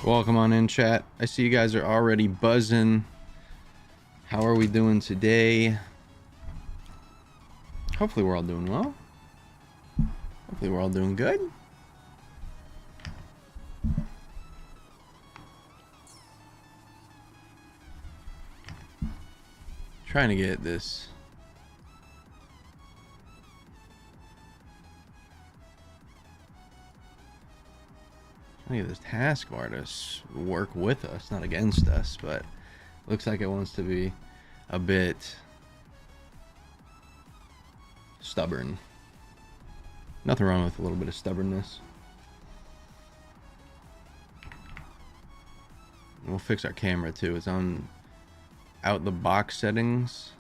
Welcome on in, chat. I see you guys are already buzzing. How are we doing today? Hopefully we're all doing well. Hopefully we're all doing good. Trying to get this. Trying to get this taskbar to work with us, not against us, but looks like it wants to be a bit stubborn. Nothing wrong with a little bit of stubbornness. We'll fix our camera too. It's on out the box settings.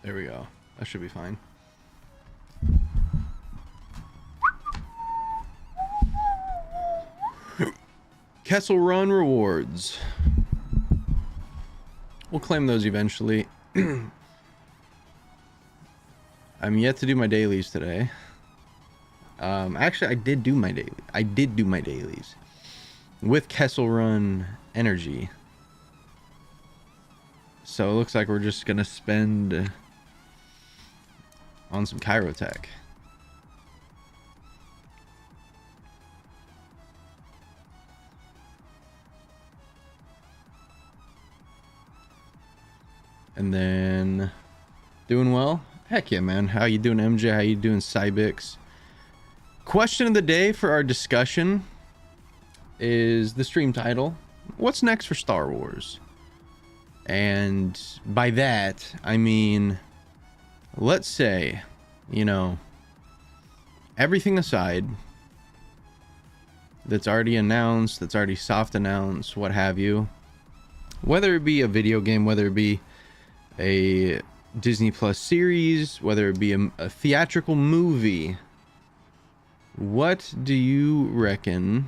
There we go. That should be fine. Kessel Run rewards. We'll claim those eventually. I'm yet to do my dailies today. Actually, I did do my dailies with Kessel Run energy. So it looks like we're just gonna spend on some Chirotech. And then doing well. Heck yeah, man. How you doing, MJ? How you doing, Cybix? Question of the day for our discussion is the stream title. What's next for Star Wars? And by that, I mean, let's say, you know, everything aside that's already announced, that's already soft announced, what have you, whether it be a video game, whether it be a Disney Plus series, whether it be a theatrical movie, what do you reckon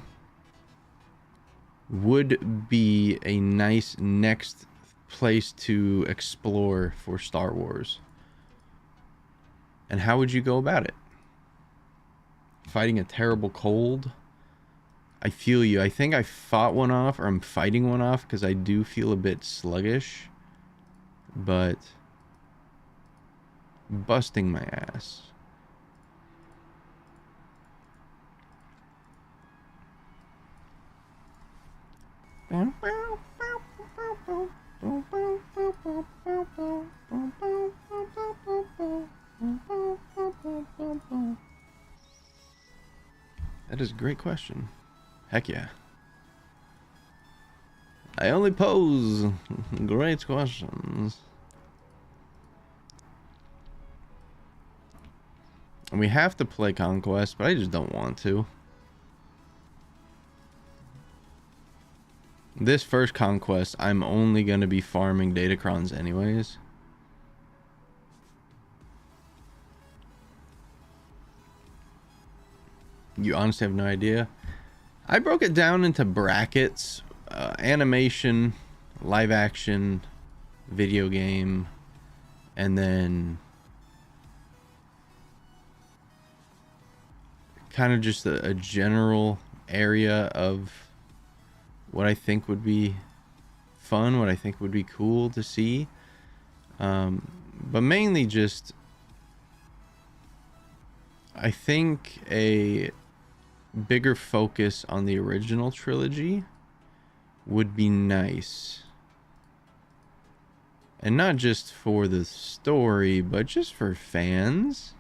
would be a nice next place to explore for Star Wars? And how would you go about it? Fighting a terrible cold? I feel you. I think I fought one off, or I'm fighting one off, because I do feel a bit sluggish. But busting my ass. That is a great question. Heck yeah. I only pose great questions. And we have to play Conquest, but I just don't want to. This first Conquest, I'm only going to be farming Datacrons anyways. You honestly have no idea? I broke it down into brackets. Animation, live action, video game, and then kind of just a general area of what I think would be fun, what I think would be cool to see. But mainly just, I think a bigger focus on the original trilogy would be nice. And not just for the story, but just for fans.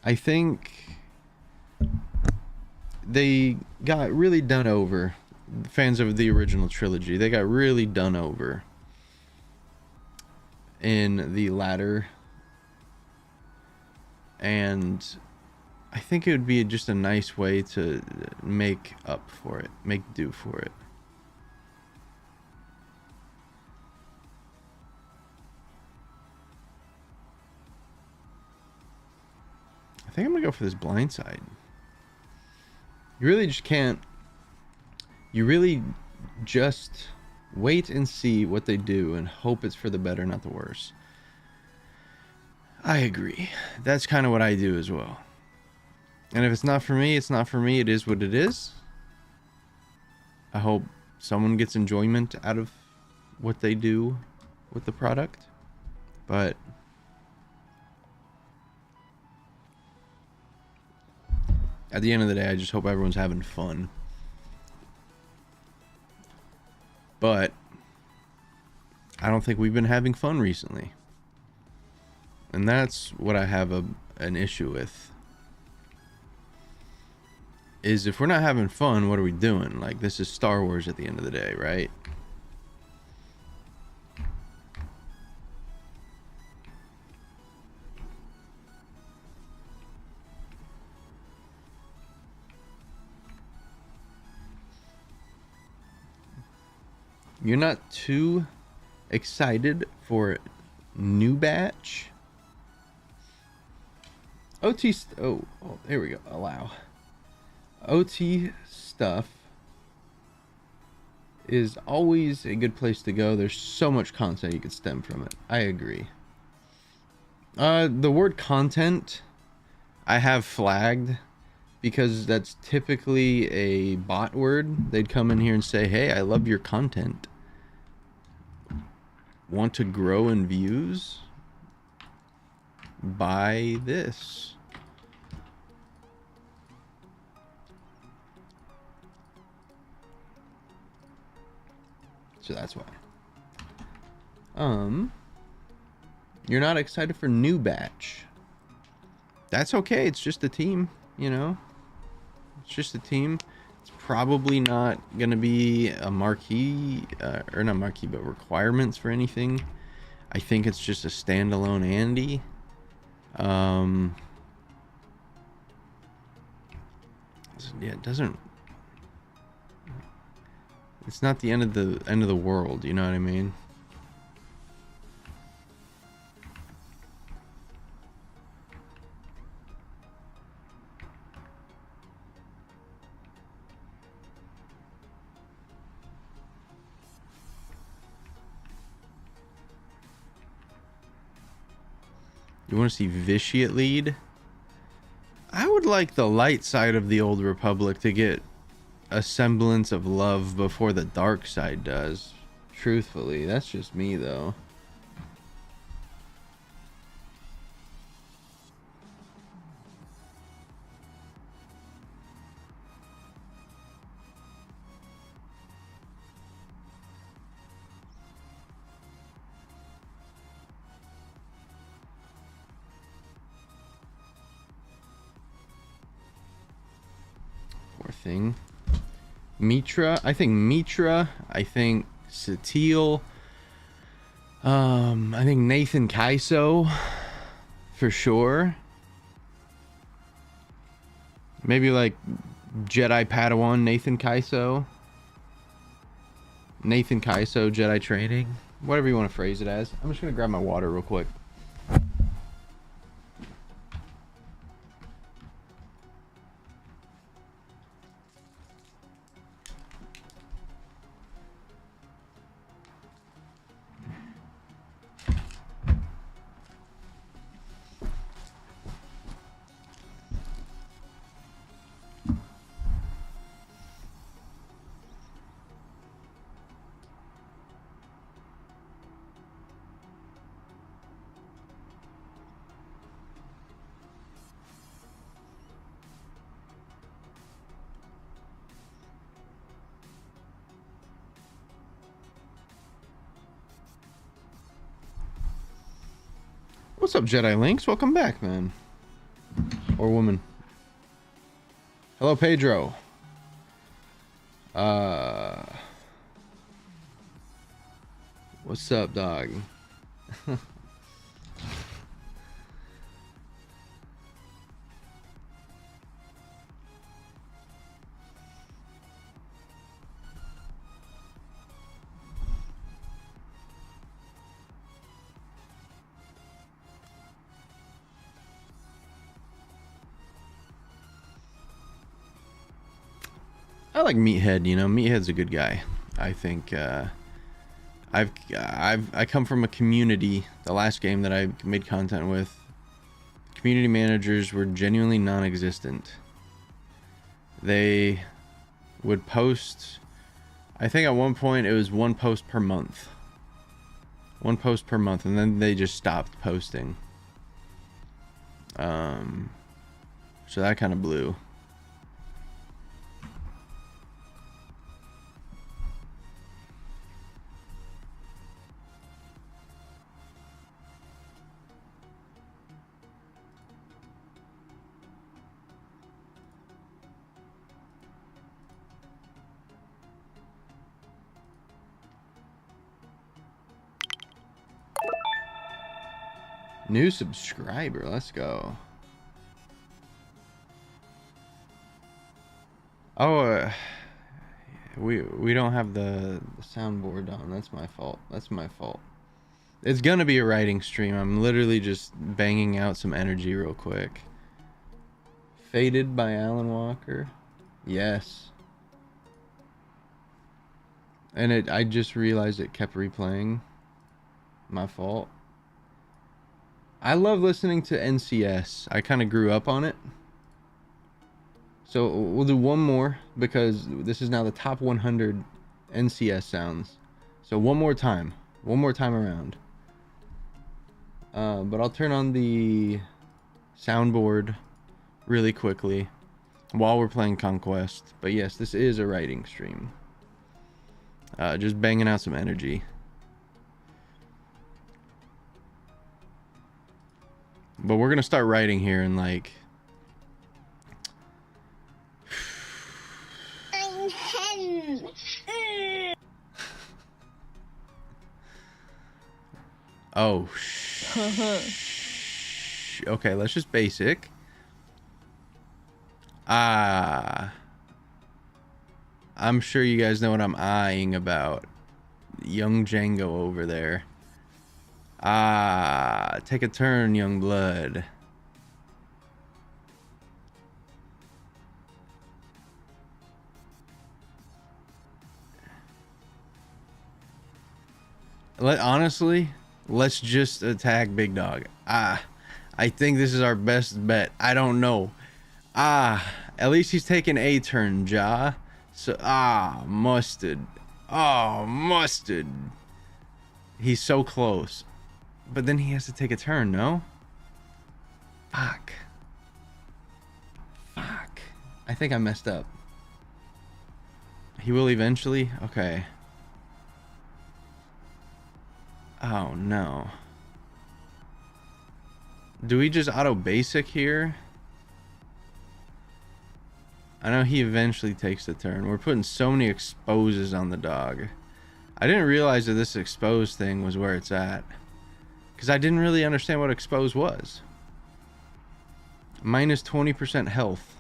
I think they got really done over fans of the original trilogy, they got really done over in the latter, and I think it would be just a nice way to make up for it, make do for it. I think I'm gonna go for this blind side. You really just can't. You really just wait and see what they do and hope it's for the better, not the worse. I agree. That's kind of what I do as well. And if it's not for me, it's not for me. It is what it is. I hope someone gets enjoyment out of what they do with the product. But at the end of the day, I just hope everyone's having fun. But I don't think we've been having fun recently. And that's what I have an issue with. Is if we're not having fun, what are we doing? Like, this is Star Wars at the end of the day, right? You're not too excited for new batch? OT oh, there we go. Allow. OT stuff is always a good place to go. There's so much content you could stem from it. I agree. The word content I have flagged because that's typically a bot word. They'd come in here and say, hey, I love your content. Want to grow in views? Buy this. So that's why. You're not excited for new batch. That's okay. It's just a team, you know. It's just a team. It's probably not gonna be a marquee, or not marquee, but requirements for anything. I think it's just a standalone Andy. Yeah, it doesn't. It's not the end of the world, you know what I mean? You want to see Vitiate lead? I would like the light side of the Old Republic to get a semblance of love before the dark side does. Truthfully, that's just me though. Poor thing. Mitra, I think Sateel, I think Nathan Kaiso for sure. Maybe like Jedi Padawan Nathan Kaiso, Jedi training, whatever you want to phrase it as. I'm just gonna grab my water real quick. What's up, Jedi Links? Welcome back, man. Or woman. Hello, Pedro. Uh, what's up, dog? I like Meathead, you know. Meathead's a good guy. I think I come from a community. The last game that I made content with, community managers were genuinely non-existent. They would post, I think at one point it was one post per month. One post per month, and then they just stopped posting. So that kind of blew. New subscriber, let's go. Oh, we don't have the soundboard on. That's my fault. That's my fault. It's gonna be a writing stream. I'm literally just banging out some energy real quick. Faded by Alan Walker. Yes. And I just realized it kept replaying. My fault. I love listening to NCS. I kind of grew up on it. So we'll do one more because this is now the top 100 NCS sounds. So one more time around. But I'll turn on the soundboard really quickly while we're playing Conquest. But yes, this is a writing stream. Just banging out some energy. But we're gonna start writing here in like oh okay, let's just basic. I'm sure you guys know what I'm eyeing about. Young Django over there. Take a turn, young blood. Honestly, let's just attack Big Dog. I think this is our best bet. I don't know. At least he's taking a turn, Ja. So, Mustard. Oh, Mustard. He's so close. But then he has to take a turn, no? Fuck. I think I messed up. He will eventually? Okay. Oh, no. Do we just auto basic here? I know he eventually takes the turn. We're putting so many exposes on the dog. I didn't realize that this expose thing was where it's at. Because I didn't really understand what expose was. Minus 20% health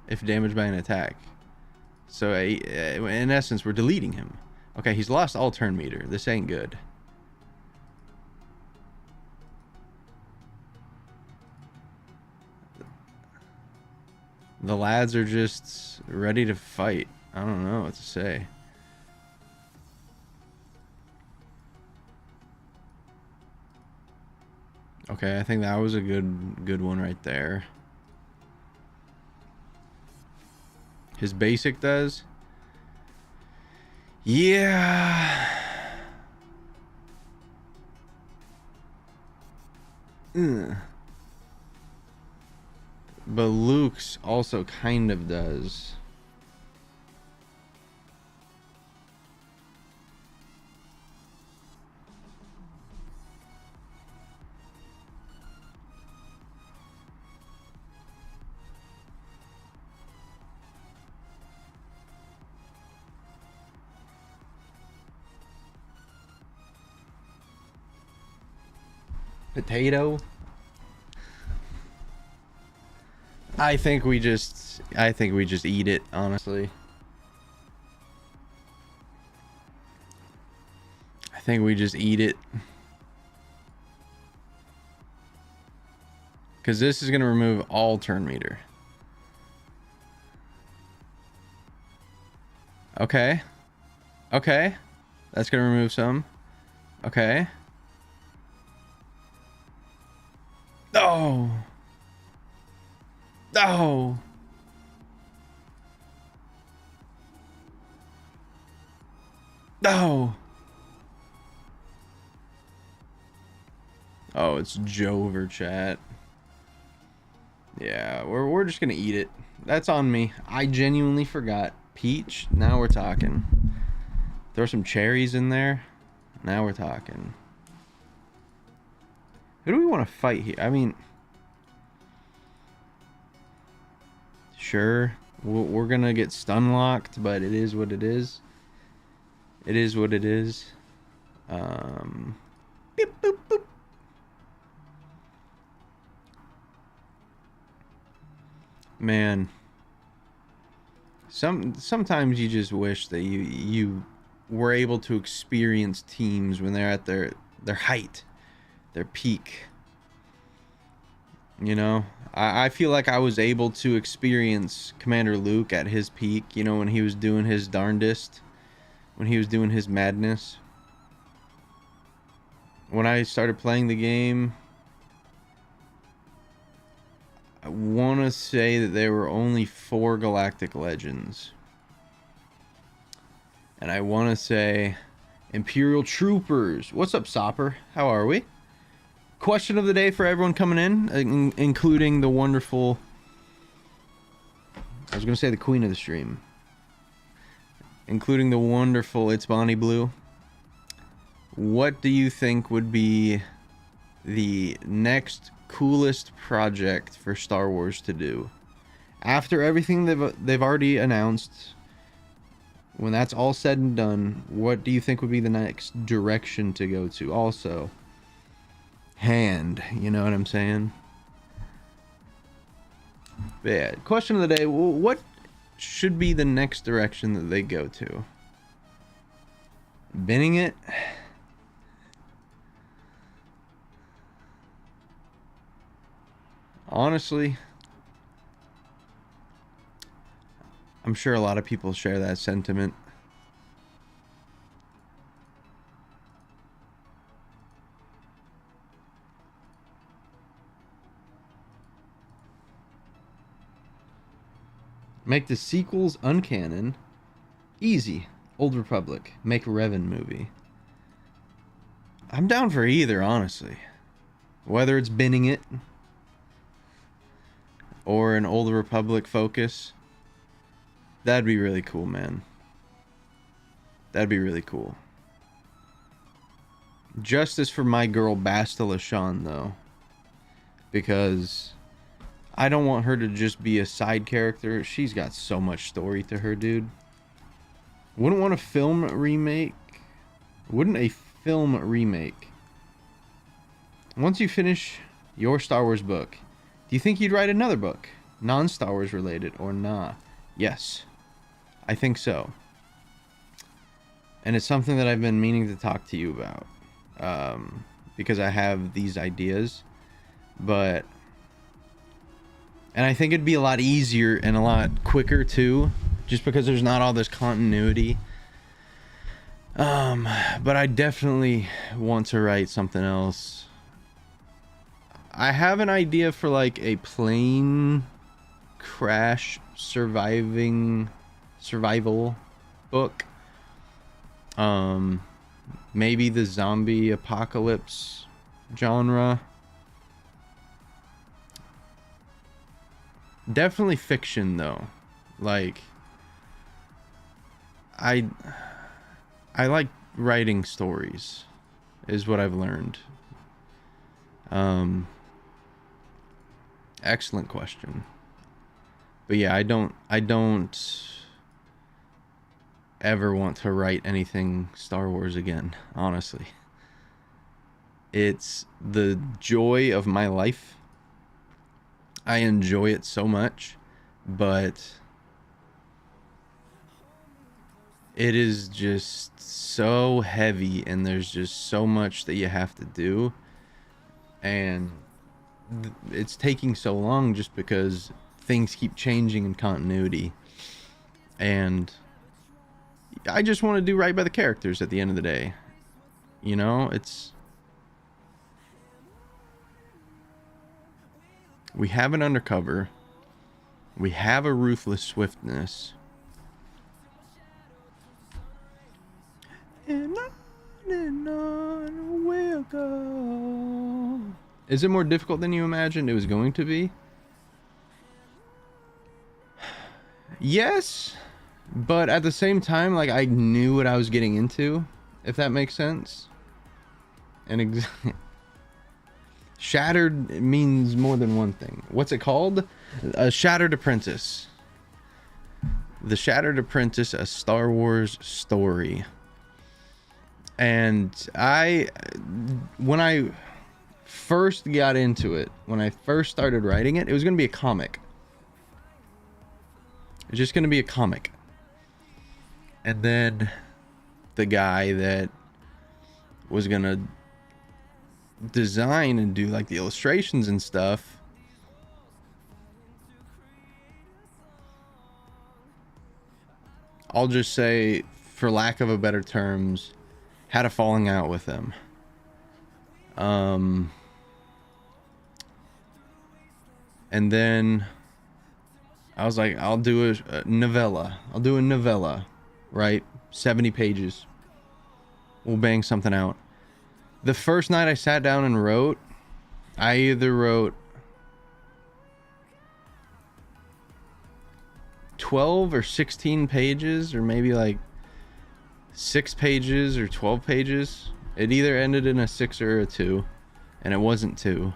if damaged by an attack. So in essence, we're deleting him. Okay, he's lost all turn meter. This ain't good. The lads are just ready to fight. I don't know what to say. Okay, I think that was a good one right there. His basic does? Yeah. But Luke's also kind of does. Potato. I think we just eat it, honestly. I think we just eat it. Because this is going to remove all turn meter. Okay. Okay. That's going to remove some. Okay. Oh. Oh. Oh. Oh, it's Jover chat. Yeah, we're just gonna eat it. That's on me. I genuinely forgot. Peach, now we're talking. Throw some cherries in there. Now we're talking. Who do we want to fight here? I mean, sure, we're gonna get stun locked, but it is what it is. It is what it is. Beep, boop, boop. Man, sometimes you just wish that you were able to experience teams when they're at their height, their peak. You know, I feel like I was able to experience Commander Luke at his peak, you know, when he was doing his darndest, when he was doing his madness. When I started playing the game, I want to say that there were only 4 Galactic Legends. And I want to say Imperial Troopers. What's up, Sopper? How are we? Question of the day for everyone coming in, including the wonderful... I was going to say the queen of the stream. Including the wonderful It's Bonnie Blue. What do you think would be the next coolest project for Star Wars to do after everything they've already announced? When that's all said and done, what do you think would be the next direction to go to? Also, hand, you know what I'm saying? But yeah, question of the day, what should be the next direction that they go to? Binning it? Honestly, I'm sure a lot of people share that sentiment. Make the sequels uncanon. Easy. Old Republic. Make Revan movie. I'm down for either, honestly. Whether it's binning it or an Old Republic focus, that'd be really cool, man. That'd be really cool. Justice for my girl Bastila Shan, though, because I don't want her to just be a side character. She's got so much story to her, dude. Wouldn't want a film remake. Wouldn't a film remake. Once you finish your Star Wars book, do you think you'd write another book, non-Star Wars related or nah? Yes, I think so. And it's something that I've been meaning to talk to you about, because I have these ideas, and I think it'd be a lot easier and a lot quicker too, just because there's not all this continuity. But I definitely want to write something else. I have an idea for like a plane crash survival book. Maybe the zombie apocalypse genre. Definitely fiction though. Like I like writing stories is what I've learned. Excellent question. But yeah, I don't ever want to write anything Star Wars again, honestly. It's the joy of my life. I enjoy it so much, but it is just so heavy, and there's just so much that you have to do, and it's taking so long just because things keep changing in continuity, and I just want to do right by the characters at the end of the day. You know, we have an undercover, we have a ruthless swiftness, and on we'll go. Is it more difficult than you imagined it was going to be? Yes, but at the same time, like, I knew what I was getting into, if that makes sense. And shattered means more than one thing. What's it called? A Shattered Apprentice. The Shattered Apprentice, a Star Wars story. And when I first got into it, when I first started writing it, it was going to be a comic. It's just going to be a comic. And then the guy that was going to design and do like the illustrations and stuff, I'll just say, for lack of a better terms, had a falling out with him. And then I was like, I'll do a novella. I'll do a novella, right? 70 pages. We'll bang something out. The first night I sat down and wrote, I either wrote 12 or 16 pages, or maybe like 6 pages or 12 pages. It either ended in a 6 or a 2, and it wasn't 2.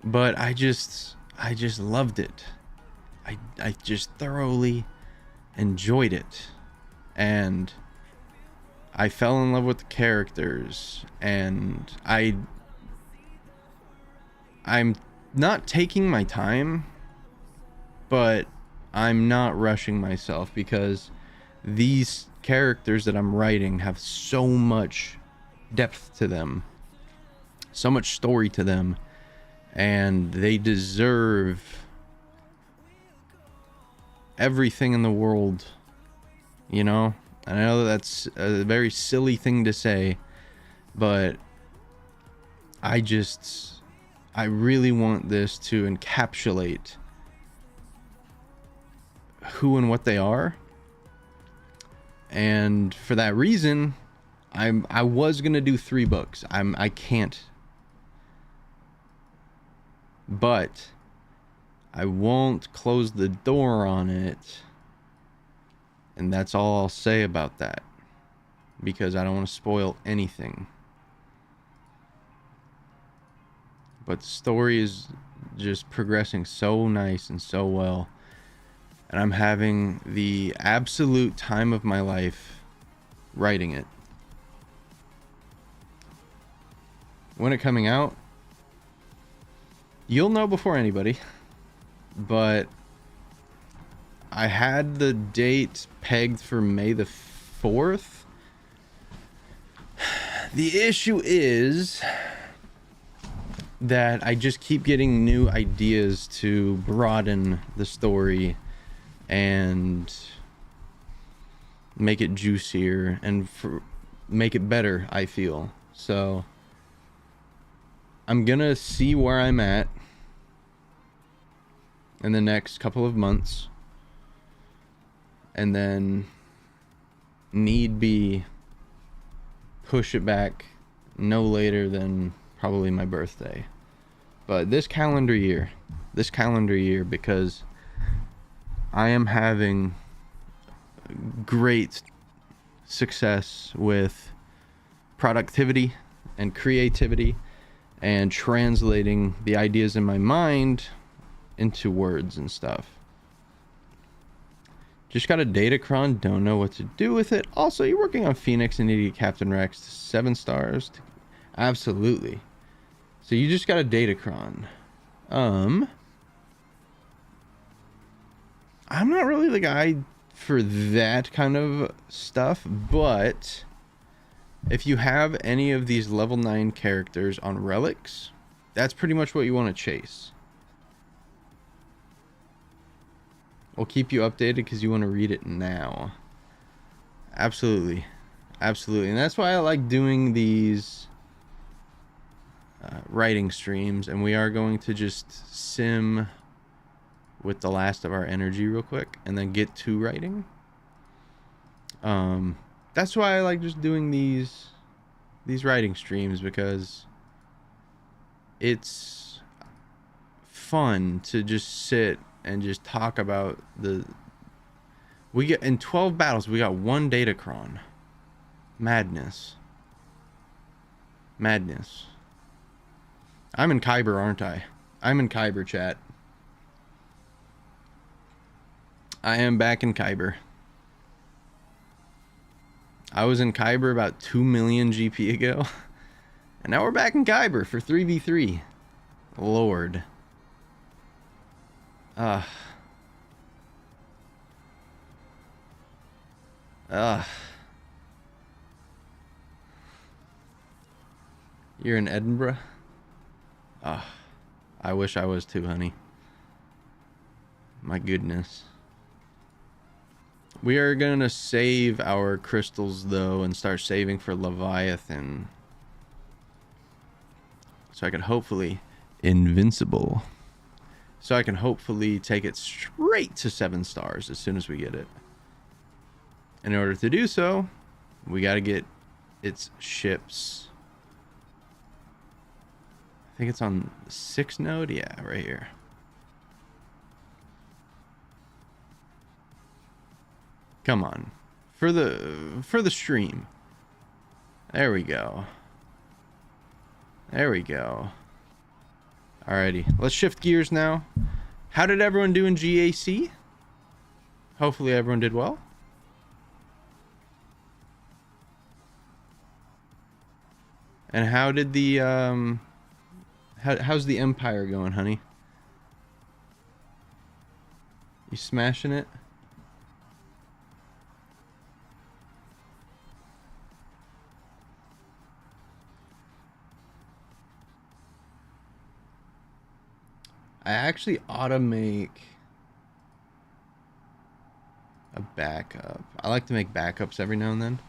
But I just loved it. I just thoroughly enjoyed it, and I fell in love with the characters, and I'm not taking my time, but I'm not rushing myself, because these characters that I'm writing have so much depth to them, so much story to them, and they deserve everything in the world, you know? I know that's a very silly thing to say, but I really want this to encapsulate who and what they are. And for that reason, I was gonna do 3 books. I can't, but I won't close the door on it. And that's all I'll say about that, because I don't want to spoil anything. But the story is just progressing so nice and so well. And I'm having the absolute time of my life writing it. When it coming out, you'll know before anybody. But I had the date pegged for May the 4th. The issue is that I just keep getting new ideas to broaden the story and make it juicier and make it better, I feel. So I'm gonna see where I'm at in the next couple of months, and then need be push it back no later than probably my birthday. But this calendar year, because I am having great success with productivity and creativity and translating the ideas in my mind into words and stuff. Just got a Datacron, don't know what to do with it. Also, you're working on Phoenix and need to get Captain Rex to 7 stars. Absolutely. So you just got a Datacron. I'm not really the guy for that kind of stuff, but if you have any of these level 9 characters on relics, that's pretty much what you want to chase. We'll keep you updated because you want to read it now. Absolutely. Absolutely. And that's why I like doing these writing streams. And we are going to just sim with the last of our energy real quick and then get to writing. That's why I like just doing these writing streams, because it's fun to just sit and just talk about we get in 12 battles we got 1 Datacron. Madness. I'm in Kyber, aren't I? I'm in Kyber, chat. I am back in Kyber. I was in Kyber about 2 million GP ago. And now we're back in Kyber for 3v3. Lord. You're in Edinburgh? I wish I was too, honey. My goodness. We are going to save our crystals, though, and start saving for Leviathan. So I can hopefully... Invincible. So I can hopefully take it straight to 7 stars as soon as we get it. In order to do so, we got to get its ships. I think it's on the 6th node. Yeah, right here. Come on. For the stream. There we go. There we go. Alrighty. Let's shift gears now. How did everyone do in GAC? Hopefully everyone did well. And how did the how's the Empire going, honey? You smashing it? I actually ought to make a backup. I like to make backups every now and then.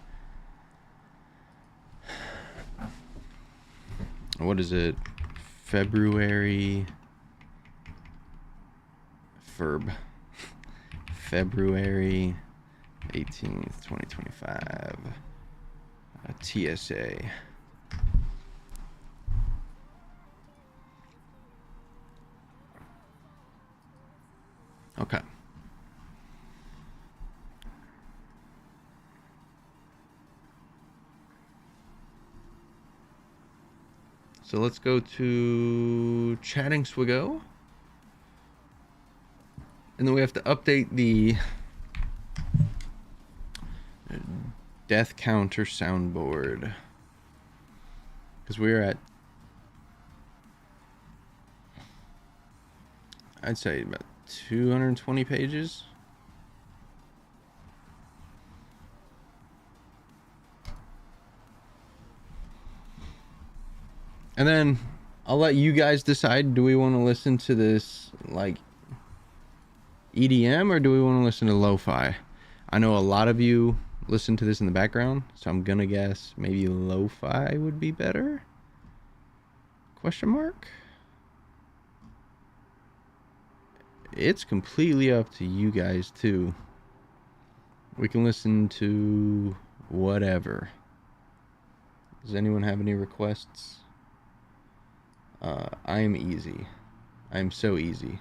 What is it? February 18th, 2025. TSA. Okay. So let's go to Chatting Swigo. And then we have to update the death counter soundboard. Because we're at, I'd say about 220 pages. And then I'll let you guys decide, do we want to listen to this like EDM or do we want to listen to lo-fi? I know a lot of you listen to this in the background, so I'm gonna guess maybe lo-fi would be better? Question mark? It's completely up to you guys too. We can listen to whatever. Does anyone have any requests? I am easy. I am so easy.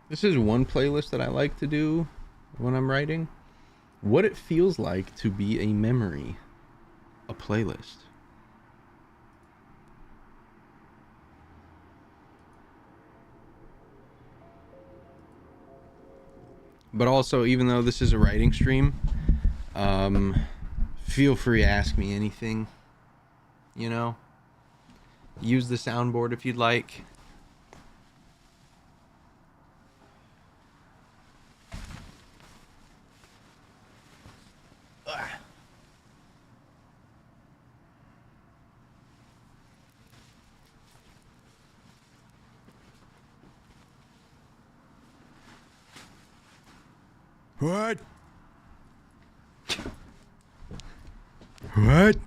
This is one playlist that I like to do when I'm writing. What it feels like to be a memory. A playlist. But also, even though this is a writing stream, feel free to ask me anything. You know? Use the soundboard if you'd like. What? What?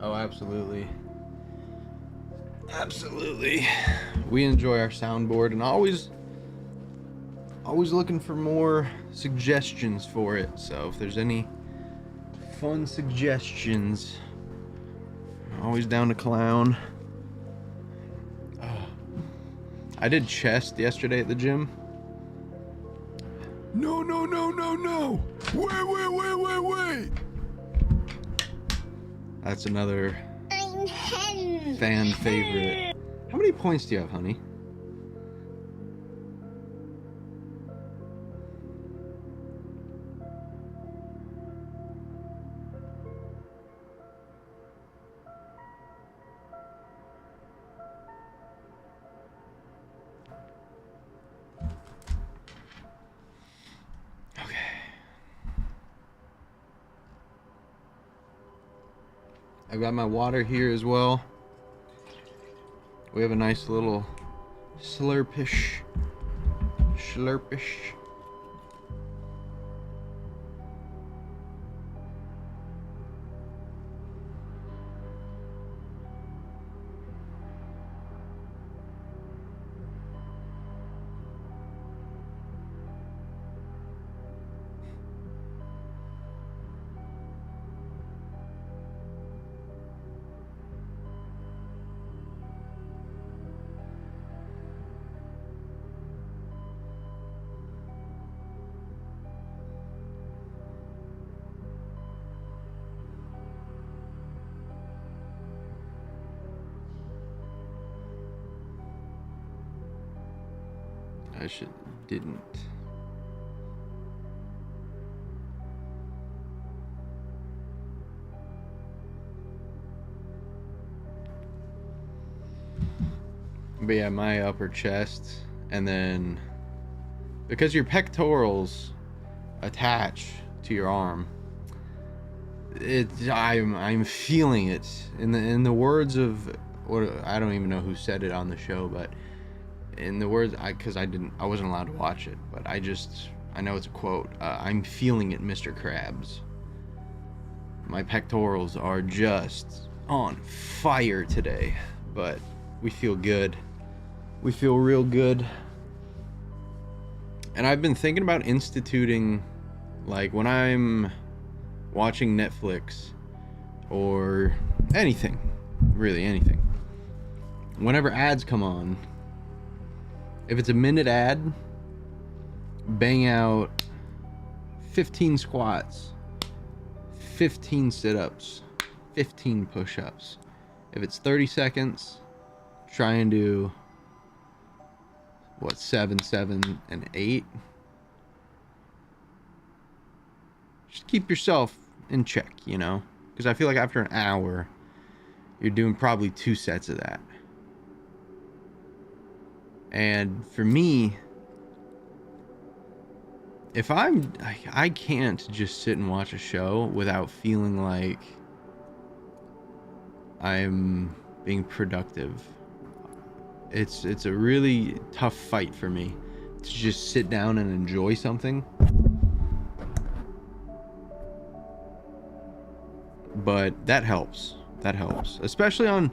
Oh, absolutely. Absolutely. We enjoy our soundboard and always looking for more suggestions for it. So if there's any fun suggestions, always down to clown. I did chest yesterday at the gym. No, no, no, no, no! Wait! That's another fan favorite. How many points do you have, honey? Okay. I've got my water here as well. We have a nice little slurpish. Didn't. But yeah, my upper chest, and then because your pectorals attach to your arm, I'm feeling it in the words of what, I don't even know who said it on the show, but in the words, I wasn't allowed to watch it, but I know it's a quote. I'm feeling it, Mr. Krabs. My pectorals are just on fire today, but we feel good. We feel real good. And I've been thinking about instituting, like when I'm watching Netflix or anything, really anything, whenever ads come on, if it's a minute ad, bang out 15 squats, 15 sit-ups, 15 push-ups. If it's 30 seconds, try and do 7, 7, and 8. Just keep yourself in check, you know? Because I feel like after an hour, you're doing probably 2 sets of that. And for me, if I can't just sit and watch a show without feeling like I'm being productive. It's a really tough fight for me to just sit down and enjoy something. but that helps. That helps, especially on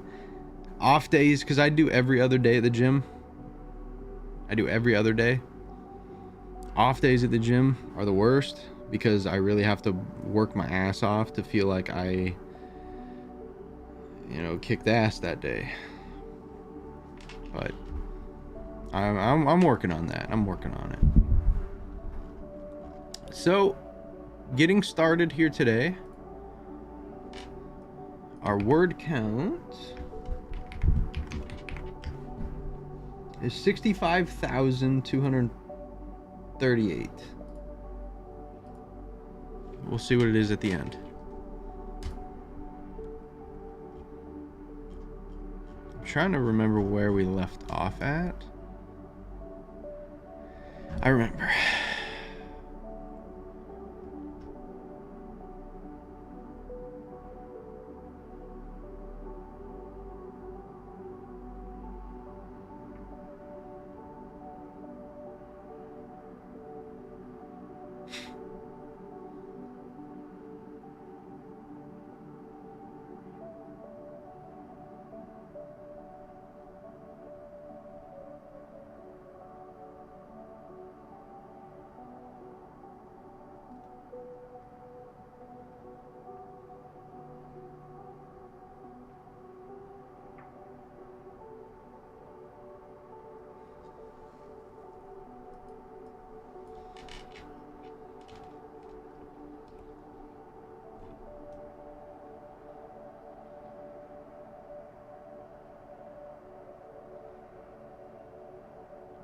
off days, because I do every other day at the gym. I do every other day. Off days at the gym are the worst because I really have to work my ass off to feel like I, you know, kicked ass that day. But I'm working on that. I'm working on it. So, getting started here today. Our word count is 65,238. We'll see what it is at the end. I'm trying to remember where we left off at. I remember.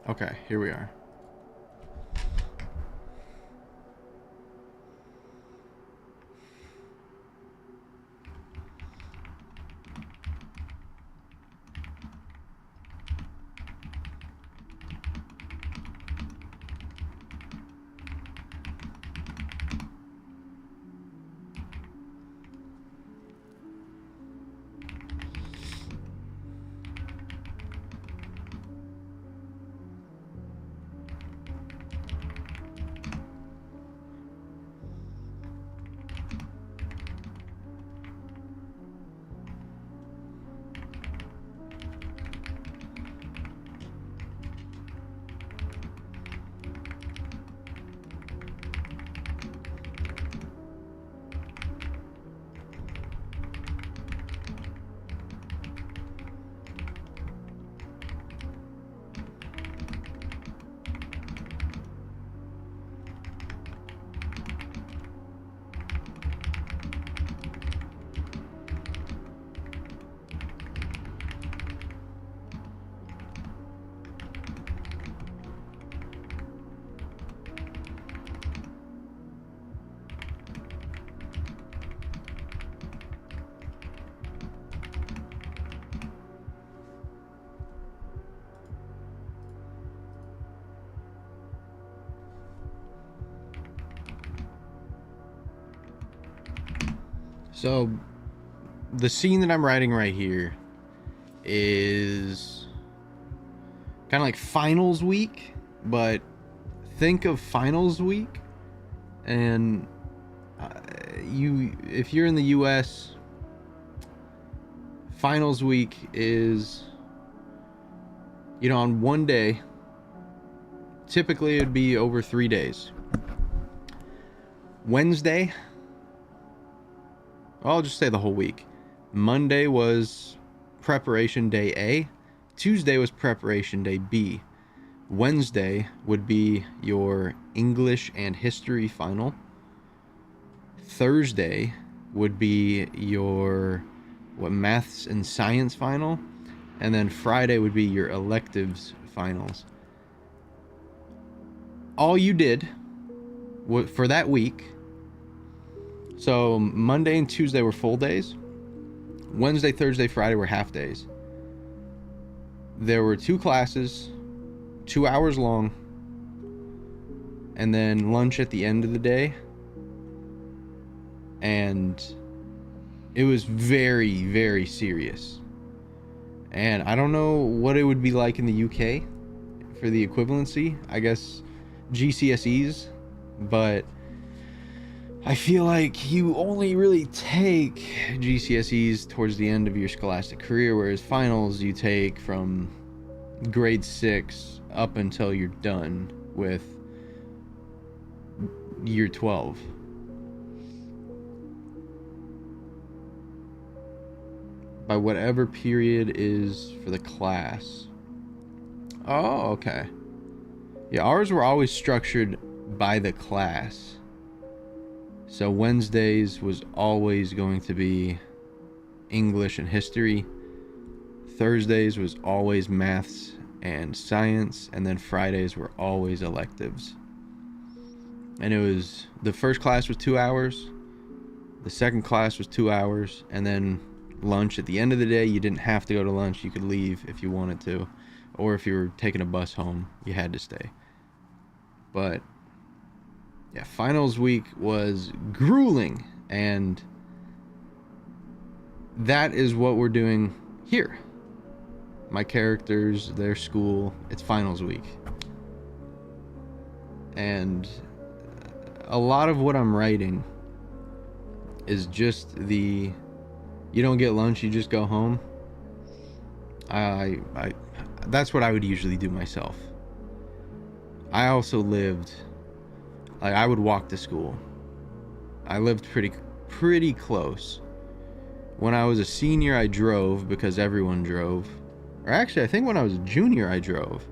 Okay, here we are. So, the scene that I'm writing right here is kind of like finals week, but think of finals week, and if you're in the US, finals week is, you know, on one day. Typically it'd be over 3 days. Wednesday, I'll just say the whole week. Monday was preparation day A. Tuesday was preparation day B. Wednesday would be your English and history final. Thursday would be your maths and science final. And then Friday would be your electives finals. All you did for that week, so Monday and Tuesday were full days. Wednesday, Thursday, Friday were half days. There were 2 classes, 2 hours long, and then lunch at the end of the day. And it was very, very serious. And I don't know what it would be like in the UK for the equivalency. I guess GCSEs, but I feel like you only really take GCSEs towards the end of your scholastic career, whereas finals you take from grade 6 up until you're done with year 12. By whatever period is for the class. Oh, okay. Yeah, ours were always structured by the class. So Wednesdays was always going to be English and history. Thursdays was always maths and science, and then Fridays were always electives. And it was, the first class was 2 hours, the second class was 2 hours, and then lunch at the end of the day. You didn't have to go to lunch, you could leave if you wanted to, or if you were taking a bus home, you had to stay. But yeah, finals week was grueling, and that is what we're doing here. My characters, their school, it's finals week. And a lot of what I'm writing is just the, you don't get lunch, you just go home. I that's what I would usually do myself. I also lived, like, I would walk to school. I lived pretty close. When I was a senior, I drove because everyone drove. Or actually, I think when I was a junior, I drove.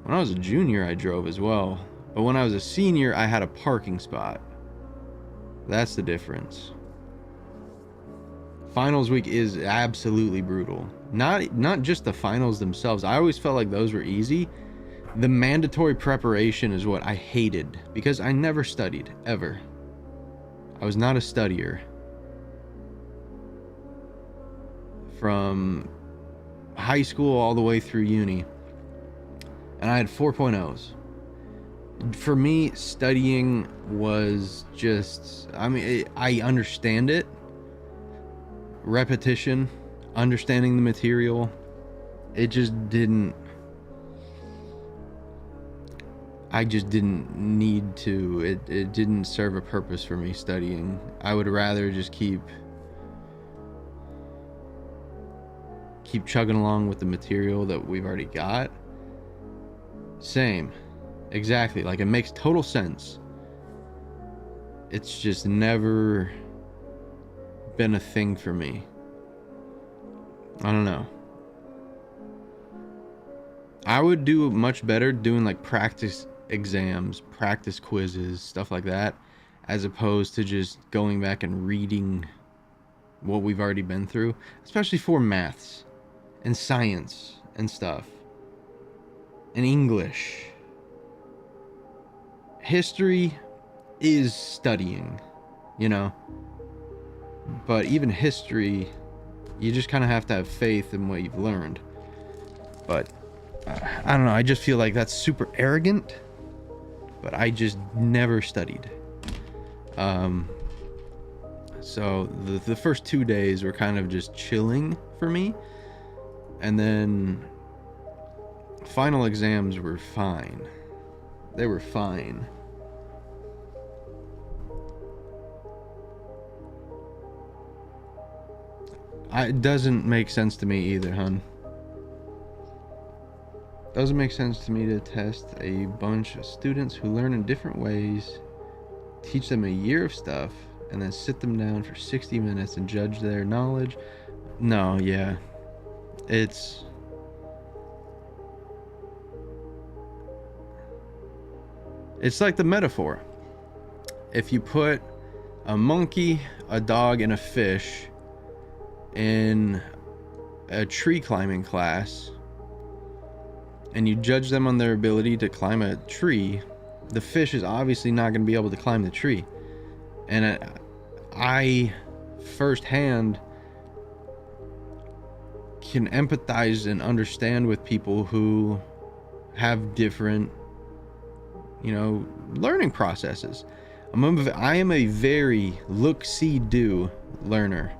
When I was a junior, I drove as well. But when I was a senior, I had a parking spot. That's the difference. Finals week is absolutely brutal. Not just the finals themselves. I always felt like those were easy. The mandatory preparation is what I hated, because I never studied, ever. I was not a studier. From high school all the way through uni. And I had 4.0s. For me, studying was just, I mean, I understand it. Repetition, understanding the material. It just didn't, I just didn't need to. It didn't serve a purpose for me studying. I would rather just keep chugging along with the material that we've already got. Same. Exactly. Like, it makes total sense. It's just never been a thing for me. I don't know. I would do much better doing like practice exams, practice quizzes, stuff like that, as opposed to just going back and reading what we've already been through, especially for maths and science and stuff, and English. History is studying, you know, but even history, you just kind of have to have faith in what you've learned. But I don't know, I just feel like that's super arrogant, but I just never studied. So the first 2 days were kind of just chilling for me, and then final exams were fine. They were fine. It doesn't make sense to me either, hun. Doesn't make sense to me to test a bunch of students who learn in different ways, teach them a year of stuff, and then sit them down for 60 minutes and judge their knowledge. No, yeah. It's like the metaphor. If you put a monkey, a dog, and a fish in a tree climbing class, and you judge them on their ability to climb a tree, the fish is obviously not going to be able to climb the tree. And I firsthand can empathize and understand with people who have different, you know, learning processes. I am a very look, see, do learner.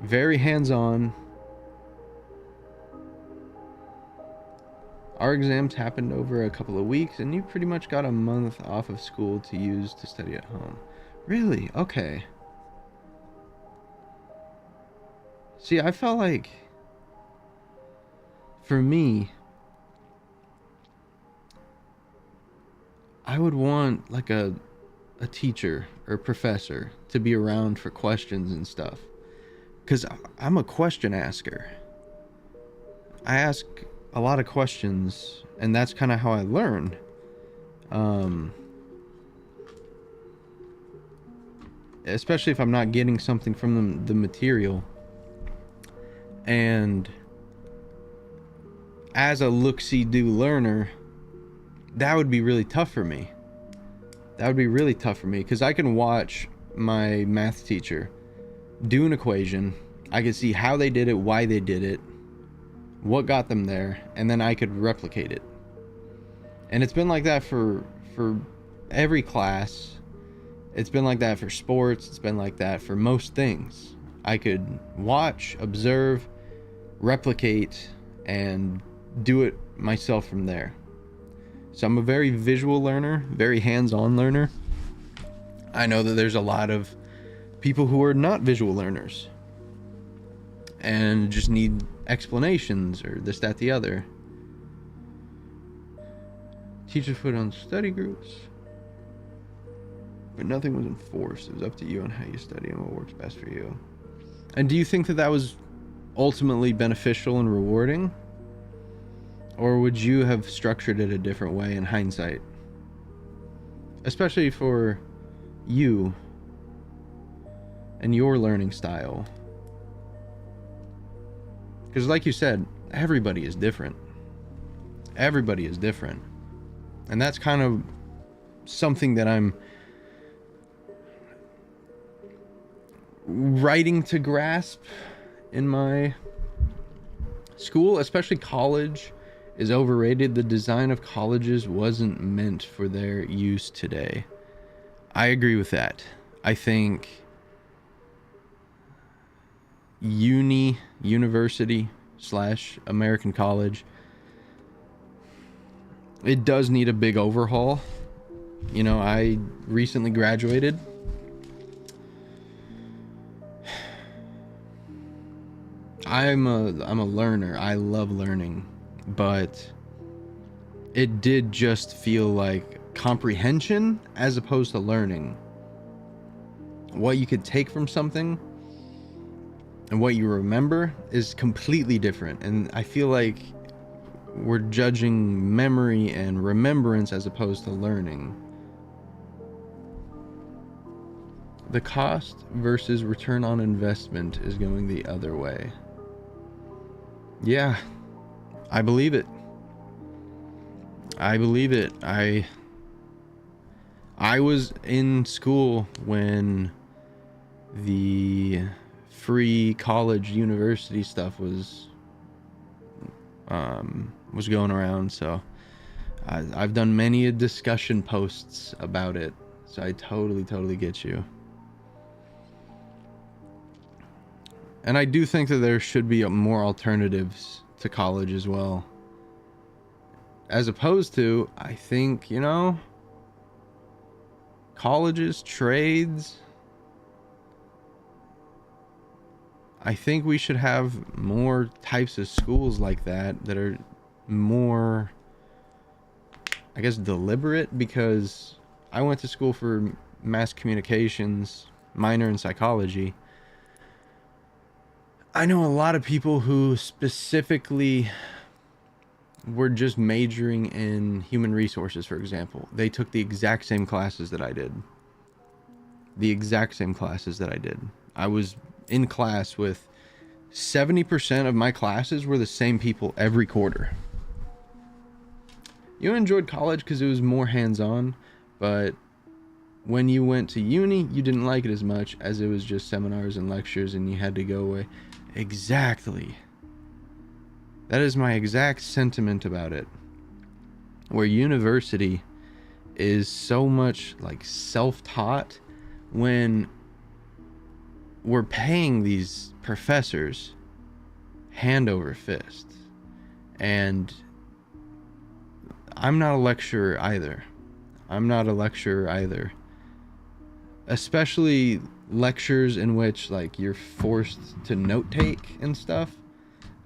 Very hands-on. Our exams happened over a couple of weeks, and you pretty much got a month off of school to use to study at home. Really? Okay. See, I felt like, for me, I would want like a teacher or professor to be around for questions and stuff. Because I'm a question asker. I ask a lot of questions, and that's kind of how I learn. Especially if I'm not getting something from the material. And as a look-see-do learner, that would be really tough for me. That would be really tough for me, because I can watch my math teacher do an equation. I can see how they did it, why they did it, what got them there, and then I could replicate it. And it's been like that for every class. It's been like that for sports. It's been like that for most things. I could watch, observe, replicate, and do it myself from there. So I'm a very visual learner, very hands-on learner. I know that there's a lot of people who are not visual learners and just need explanations or this, that, the other. Teachers put on study groups, but nothing was enforced. It was up to you on how you study and what works best for you. And do you think that that was ultimately beneficial and rewarding? Or would you have structured it a different way in hindsight? Especially for you and your learning style. Because like you said, everybody is different. Everybody is different. And that's kind of something that I'm writing to grasp in my school, especially college, is overrated. The design of colleges wasn't meant for their use today. I agree with that. I think university / American college, it does need a big overhaul. You know, I recently graduated. I'm a learner. I love learning, but it did just feel like comprehension as opposed to learning. What you could take from something and what you remember is completely different. And I feel like we're judging memory and remembrance as opposed to learning. The cost versus return on investment is going the other way. Yeah, I believe it. I believe it. I was in school when the free college university stuff was going around, so I've done many discussion posts about it, so I totally get you. And I do think that there should be more alternatives to college as well. As opposed to, I think, you know, colleges, trades. I think we should have more types of schools like that that are more, I guess, deliberate, because I went to school for mass communications, minor in psychology. I know a lot of people who specifically were just majoring in human resources, for example. They took the exact same classes that I did. I was in class with 70% of my classes were the same people every quarter. You enjoyed college because it was more hands-on, but when you went to uni, you didn't like it as much, as it was just seminars and lectures and you had to go away. Exactly. That is my exact sentiment about it. Where university is so much like self-taught, when we're paying these professors hand over fist. And I'm not a lecturer either. I'm not a lecturer either. Especially lectures in which like you're forced to note take and stuff.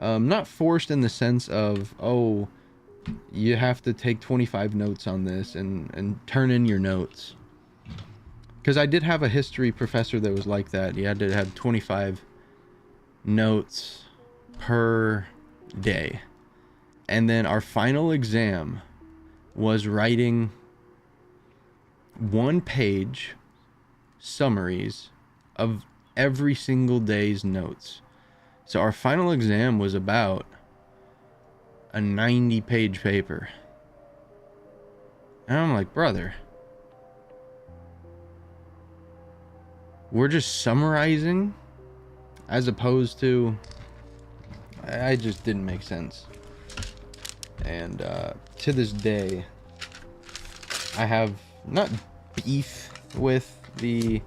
Not forced in the sense of, oh, you have to take 25 notes on this and turn in your notes. Because I did have a history professor that was like that. He had to have 25 notes per day. And then our final exam was writing 1-page summaries of every single day's notes. So our final exam was about a 90-page paper. And I'm like, brother, we're just summarizing as opposed to... I just didn't make sense. And to this day, I have not beef with the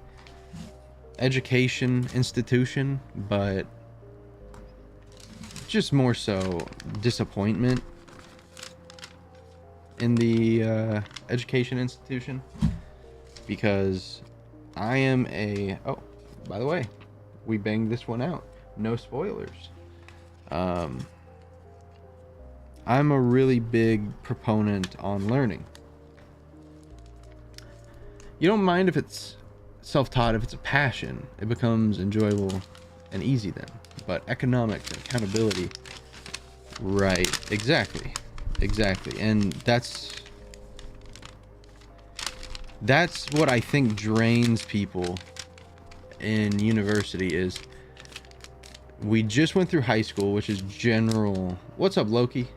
education institution, but just more so disappointment in the education institution, because I am a... Oh, by the way, we banged this one out. No spoilers. I'm a really big proponent on learning. You don't mind if it's self-taught. If it's a passion, it becomes enjoyable and easy then. But economics and accountability, right? Exactly. And that's what I think drains people in university. Is we just went through high school, which is general. What's up, Loki?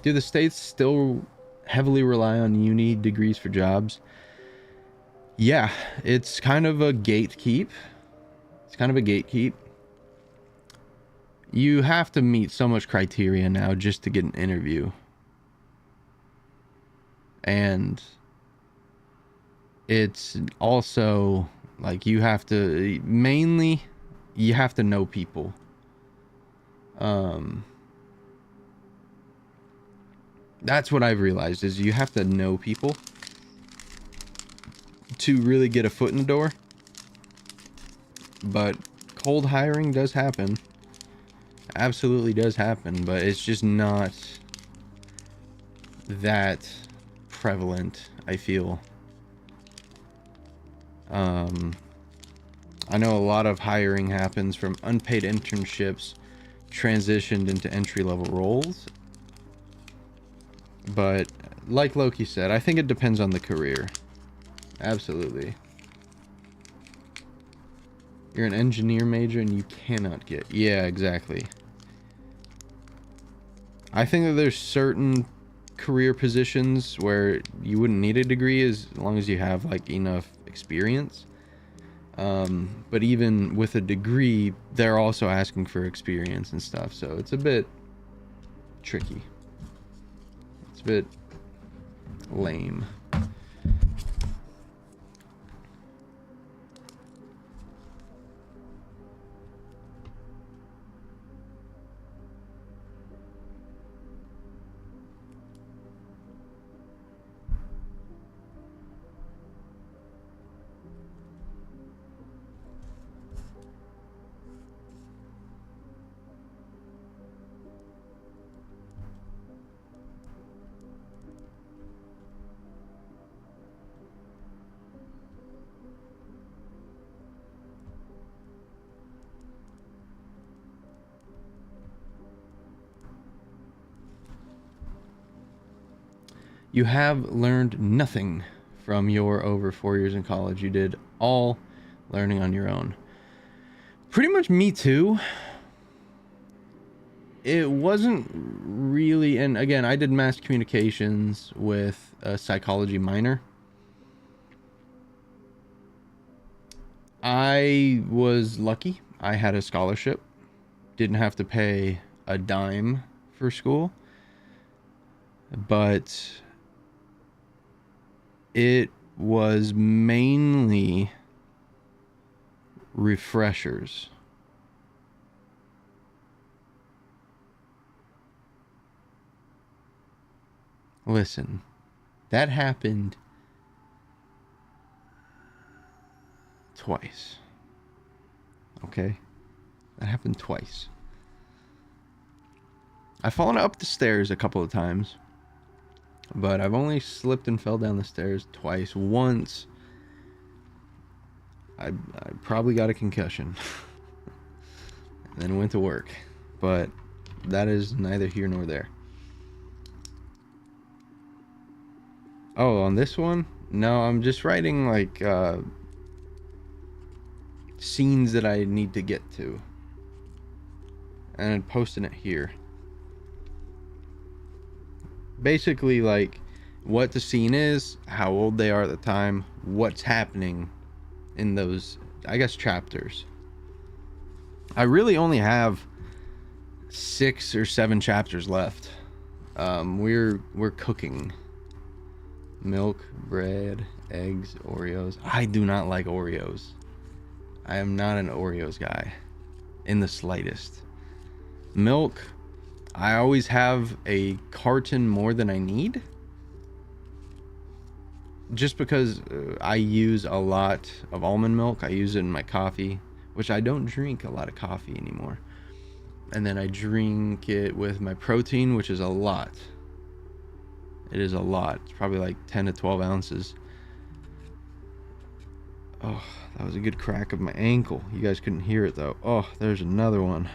Do the states still heavily rely on uni degrees for jobs? Yeah, it's kind of a gatekeep. You have to meet so much criteria now just to get an interview. And it's also like you have to know people. That's what I've realized, is you have to know people to really get a foot in the door. But cold hiring does happen. Absolutely does happen, but it's just not that prevalent, I feel. I know a lot of hiring happens from unpaid internships transitioned into entry-level roles. But like Loki said, I think it depends on the career. Absolutely. You're an engineer major and you cannot get... Yeah, exactly. I think that there's certain career positions where you wouldn't need a degree as long as you have like enough experience. But even with a degree, they're also asking for experience and stuff. So it's a bit tricky. It's a bit lame. You have learned nothing from your over 4 years in college. You did all learning on your own. Pretty much me too. It wasn't really, and again, I did mass communications with a psychology minor. I was lucky. I had a scholarship. Didn't have to pay a dime for school. But it was mainly refreshers. Listen, that happened twice. Okay? That happened twice. I've fallen up the stairs a couple of times, but I've only slipped and fell down the stairs twice. Once, I probably got a concussion and then went to work, but that is neither here nor there. Oh, on this one? No, I'm just writing like scenes that I need to get to and posting it here. Basically, like what the scene is, how old they are at the time, what's happening in those, I guess, chapters. I really only have 6 or 7 chapters left. We're cooking milk, bread, eggs, Oreos. I do not like Oreos. I am not an Oreos guy in the slightest. Milk, I always have a carton more than I need. Just because I use a lot of almond milk. I use it in my coffee, which I don't drink a lot of coffee anymore. And then I drink it with my protein, which is a lot. It is a lot. It's probably like 10 to 12 ounces. Oh, that was a good crack of my ankle. You guys couldn't hear it though. Oh, there's another one.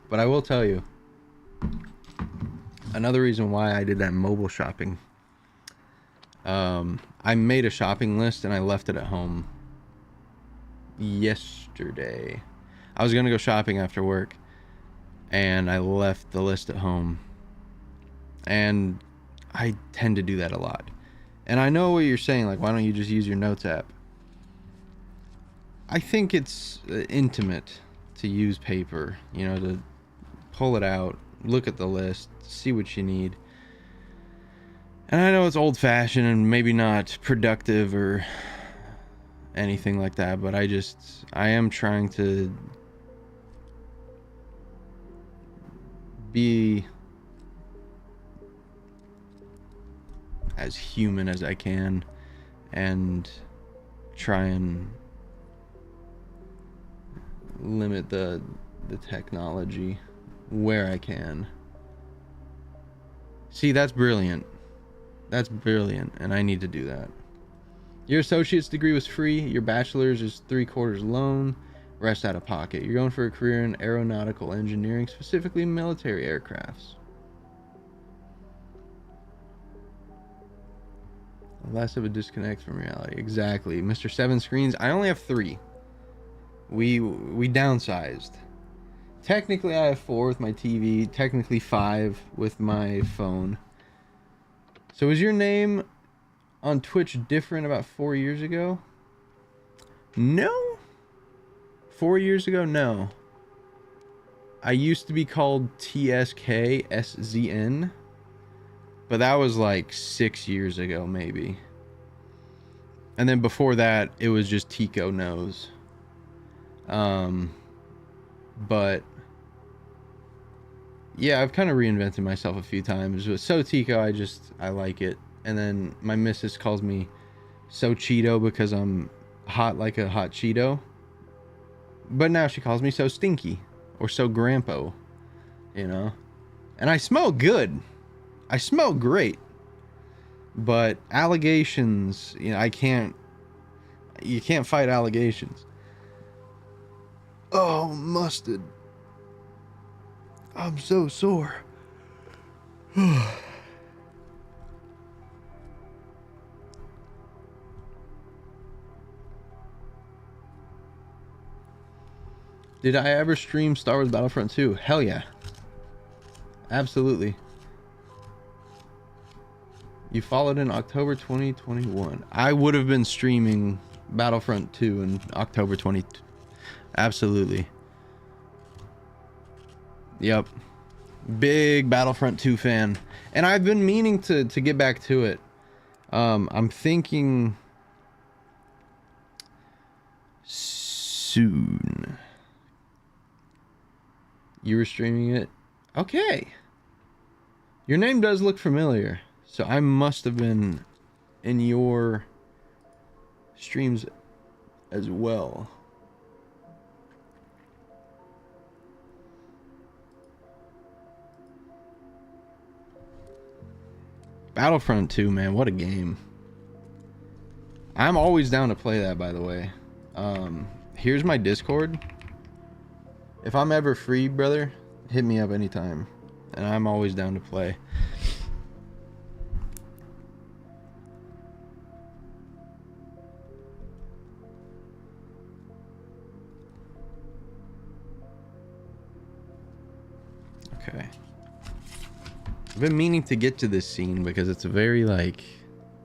But I will tell you, another reason why I did that mobile shopping. I made a shopping list and I left it at home yesterday. I was gonna go shopping after work and I left the list at home. And I tend to do that a lot. And I know what you're saying, like, why don't you just use your notes app? I think it's intimate to use paper, you know, to pull it out, look at the list, see what you need. And I know it's old-fashioned and maybe not productive or anything like that, but I am trying to be as human as I can and try and limit the technology where I can. See, that's brilliant. That's brilliant, and I need to do that. Your associate's degree was free. Your bachelor's is 3/4 loan. Rest out of pocket. You're going for a career in aeronautical engineering, specifically military aircrafts. Less of a disconnect from reality. Exactly. Mr. 7 Screens. I only have 3. We downsized. Technically, I have 4 with my TV. Technically, 5 with my phone. So is your name on Twitch different about 4 years ago? No. 4 years ago, no. I used to be called TSKSZN, but that was like 6 years ago, maybe. And then before that, it was just Teeko Knows. But yeah, I've kind of reinvented myself a few times. With SoTeeko, I like it. And then my missus calls me SoCheeto because I'm hot like a hot Cheeto. But now she calls me So Stinky or So Grandpo, you know? And I smell good. I smell great. But allegations, you know, you can't fight allegations. Oh, mustard. I'm so sore. Did I ever stream Star Wars Battlefront 2? Hell yeah. Absolutely. You followed in October 2021. I would have been streaming Battlefront 2 in October 20. Absolutely. Yep. Big Battlefront 2 fan. And I've been meaning to get back to it. I'm thinking soon. You were streaming it? Okay. Your name does look familiar. So I must have been in your streams as well. Battlefront 2, man, what a game. I'm always down to play that, by the way. Here's my Discord. If I'm ever free, brother, hit me up anytime. And I'm always down to play. Okay. I've been meaning to get to this scene because it's a very, like,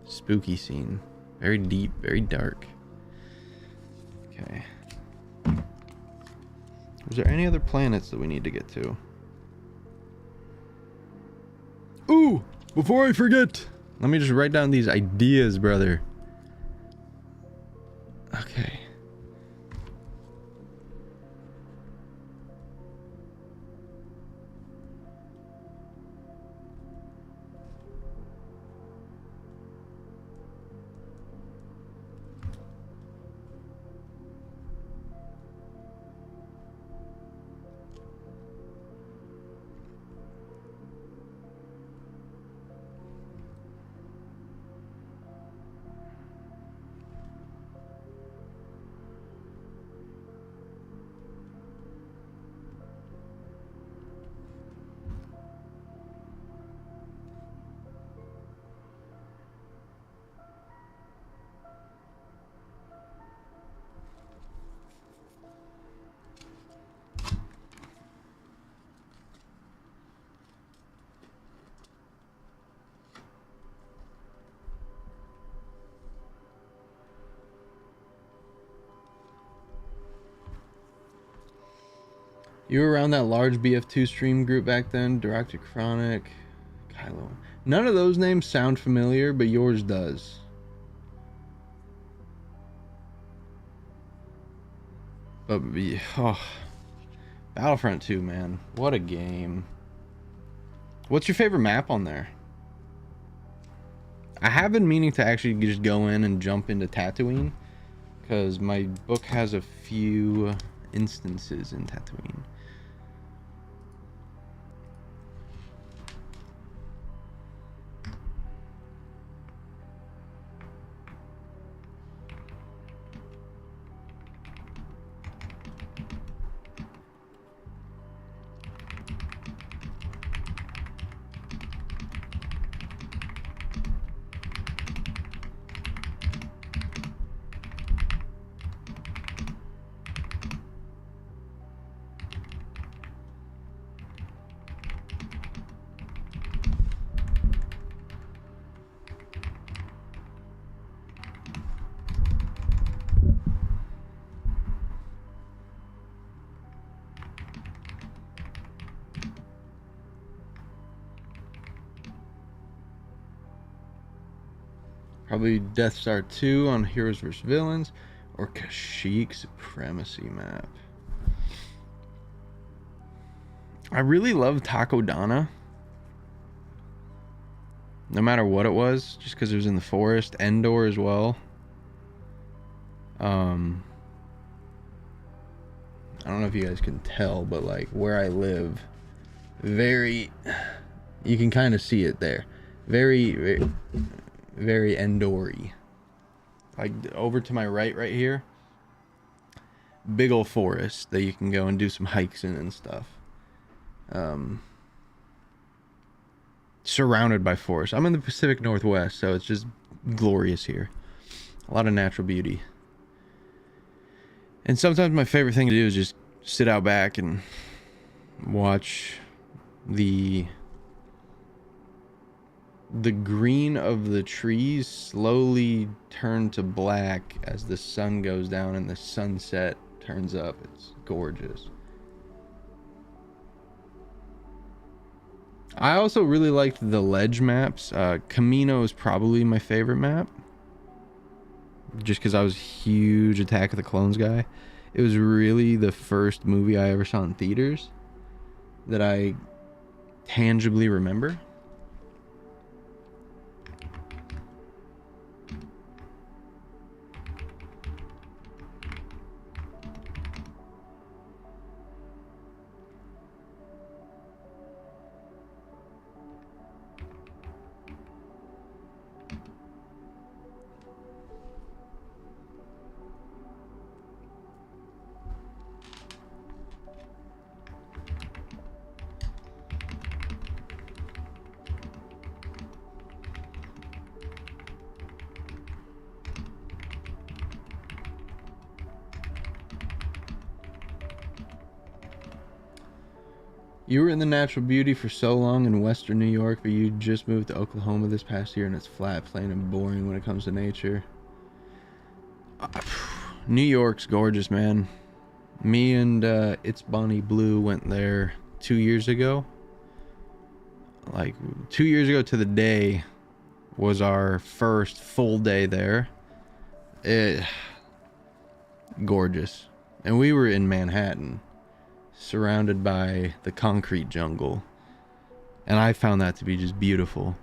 spooky scene. Very deep, very dark. Okay. Is there any other planets that we need to get to? Ooh! Before I forget! Let me just write down these ideas, brother. Okay. You were around that large BF2 stream group back then? Director Chronic, Kylo. None of those names sound familiar, but yours does. But, oh, Battlefront 2, man. What a game. What's your favorite map on there? I have been meaning to actually just go in and jump into Tatooine, because my book has a few instances in Tatooine. Probably Death Star 2 on Heroes vs. Villains, or Kashyyyk Supremacy map. I really love Takodana. No matter what it was, just because it was in the forest. Endor as well. I don't know if you guys can tell, but like where I live, very, you can kind of see it there. Very Endor-y. Like over to my right here, big old forest that you can go and do some hikes in and stuff. Surrounded by forest. I'm in the Pacific Northwest, so it's just glorious here. A lot of natural beauty. And sometimes my favorite thing to do is just sit out back and watch the green of the trees slowly turn to black as the sun goes down and the sunset turns up. It's gorgeous. I also really liked the ledge maps. Camino is probably my favorite map. Just because I was a huge Attack of the Clones guy. It was really the first movie I ever saw in theaters that I tangibly remember. You were in the natural beauty for so long in Western New York, but you just moved to Oklahoma this past year and it's flat, plain, and boring when it comes to nature. New York's gorgeous, man. Me and It's Bonnie Blue went there 2 years ago. Like 2 years ago to the day was our first full day there. Gorgeous. And we were in Manhattan, surrounded by the concrete jungle. And I found that to be just beautiful.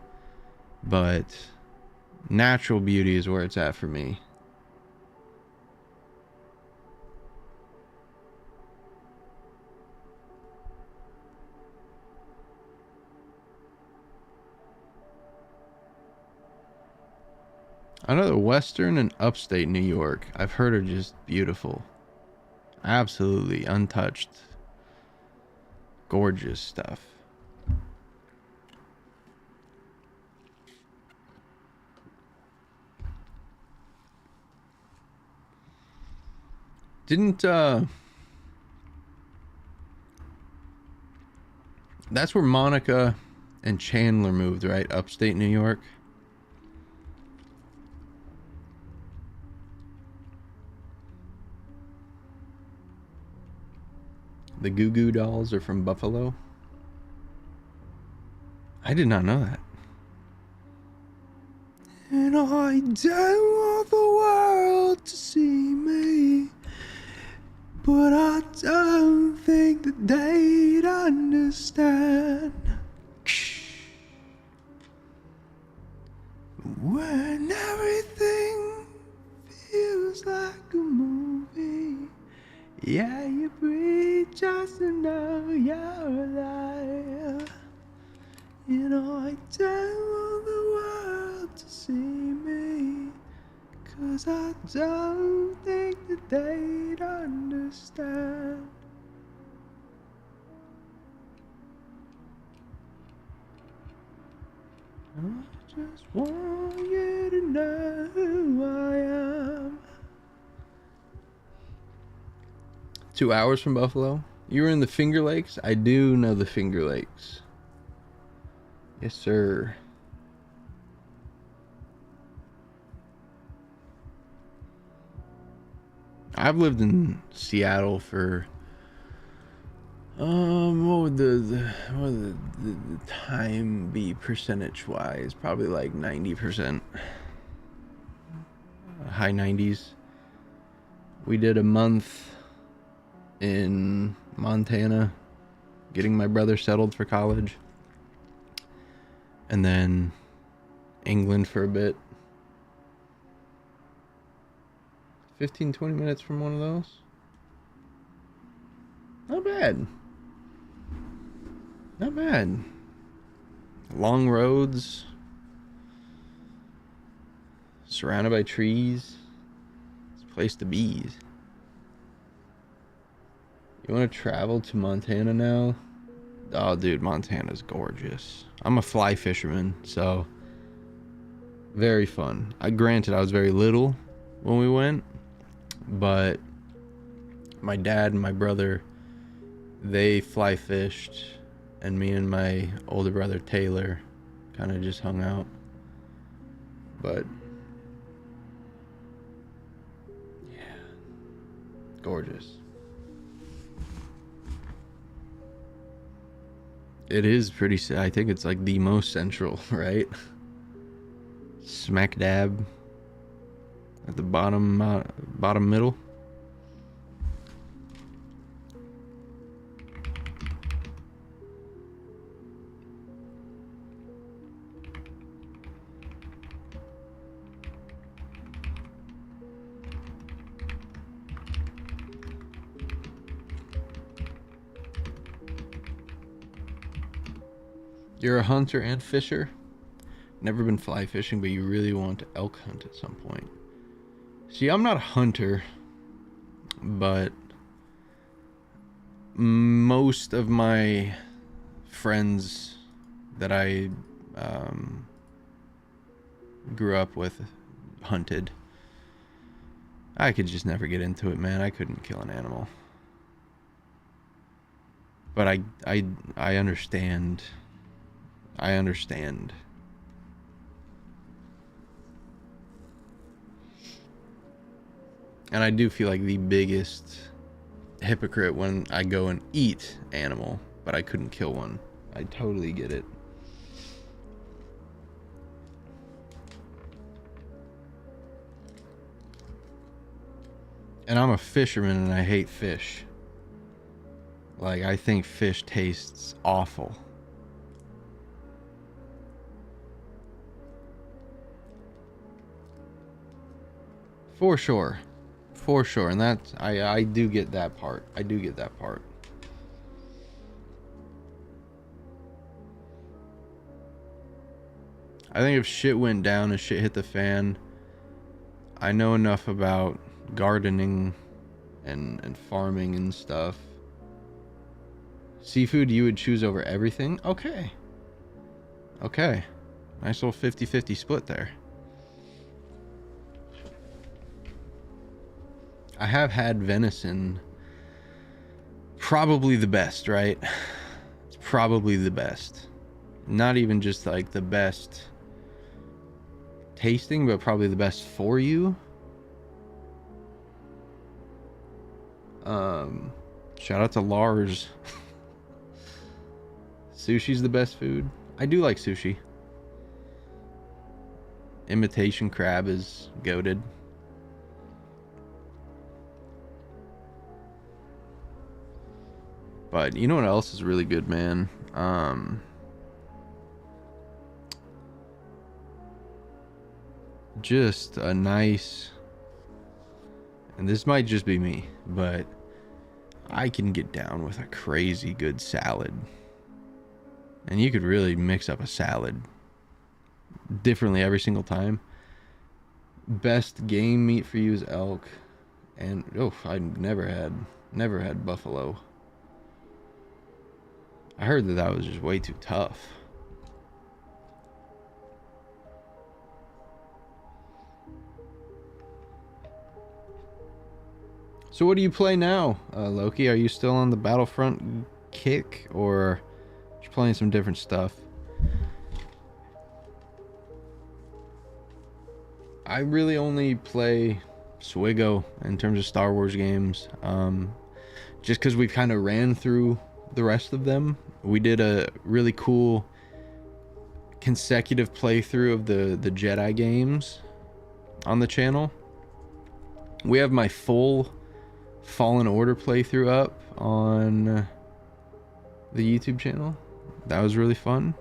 But natural beauty is where it's at for me. I know that Western and upstate New York, I've heard, are just beautiful. Absolutely untouched. Gorgeous stuff. Didn't that's where Monica and Chandler moved, right? Upstate New York. The Goo Goo Dolls are from Buffalo. I did not know that. And I don't want the world to see me, but I don't think that they'd understand. When everything feels like a movie, yeah, you breathe just to know you're alive. You know, I don't want the world to see me, 'cause I don't think that they'd understand. I just want you to know who I am. 2 hours from Buffalo? You were in the Finger Lakes? I do know the Finger Lakes. Yes, sir. I've lived in Seattle for what would the time be percentage wise? Probably like 90%. High 90s. We did a month in Montana getting my brother settled for college. And then England for a bit. 15-20 minutes from one of those. Not bad. Not bad. Long roads. Surrounded by trees. It's a place to be. You want to travel to Montana now? Oh, dude, Montana's gorgeous. I'm a fly fisherman, so very fun. Granted, I was very little when we went, but my dad and my brother, they fly fished, and me and my older brother Taylor kind of just hung out. But yeah, gorgeous. It is pretty. I think it's like the most central, right? Smack dab at the bottom middle. You're a hunter and fisher? Never been fly fishing, but you really want to elk hunt at some point. See, I'm not a hunter, but most of my friends that I grew up with hunted. I could just never get into it, man. I couldn't kill an animal. But I understand. I understand. And I do feel like the biggest hypocrite when I go and eat animal, but I couldn't kill one. I totally get it. And I'm a fisherman and I hate fish. Like, I think fish tastes awful. For sure. For sure. And that's, I do get that part. I do get that part. I think if shit went down and shit hit the fan, I know enough about gardening and farming and stuff. Seafood you would choose over everything? Okay. Okay. Nice little 50-50 split there. I have had venison. Probably the best, right? It's probably the best. Not even just like the best tasting, but probably the best for you. Shout out to Lars. Sushi's the best food. I do like sushi. Imitation crab is goated. But you know what else is really good, man? Just a nice, and this might just be me, but I can get down with a crazy good salad. And you could really mix up a salad differently every single time. Best game meat for you is elk. And I never had buffalo. I heard that was just way too tough. So what do you play now, Loki? Are you still on the Battlefront kick, or are you playing some different stuff? I really only play SoTeeko in terms of Star Wars games. Just because we've kind of ran through the rest of them. We did a really cool consecutive playthrough of the Jedi games on the channel. We have my full Fallen Order playthrough up on the YouTube channel. That was really fun.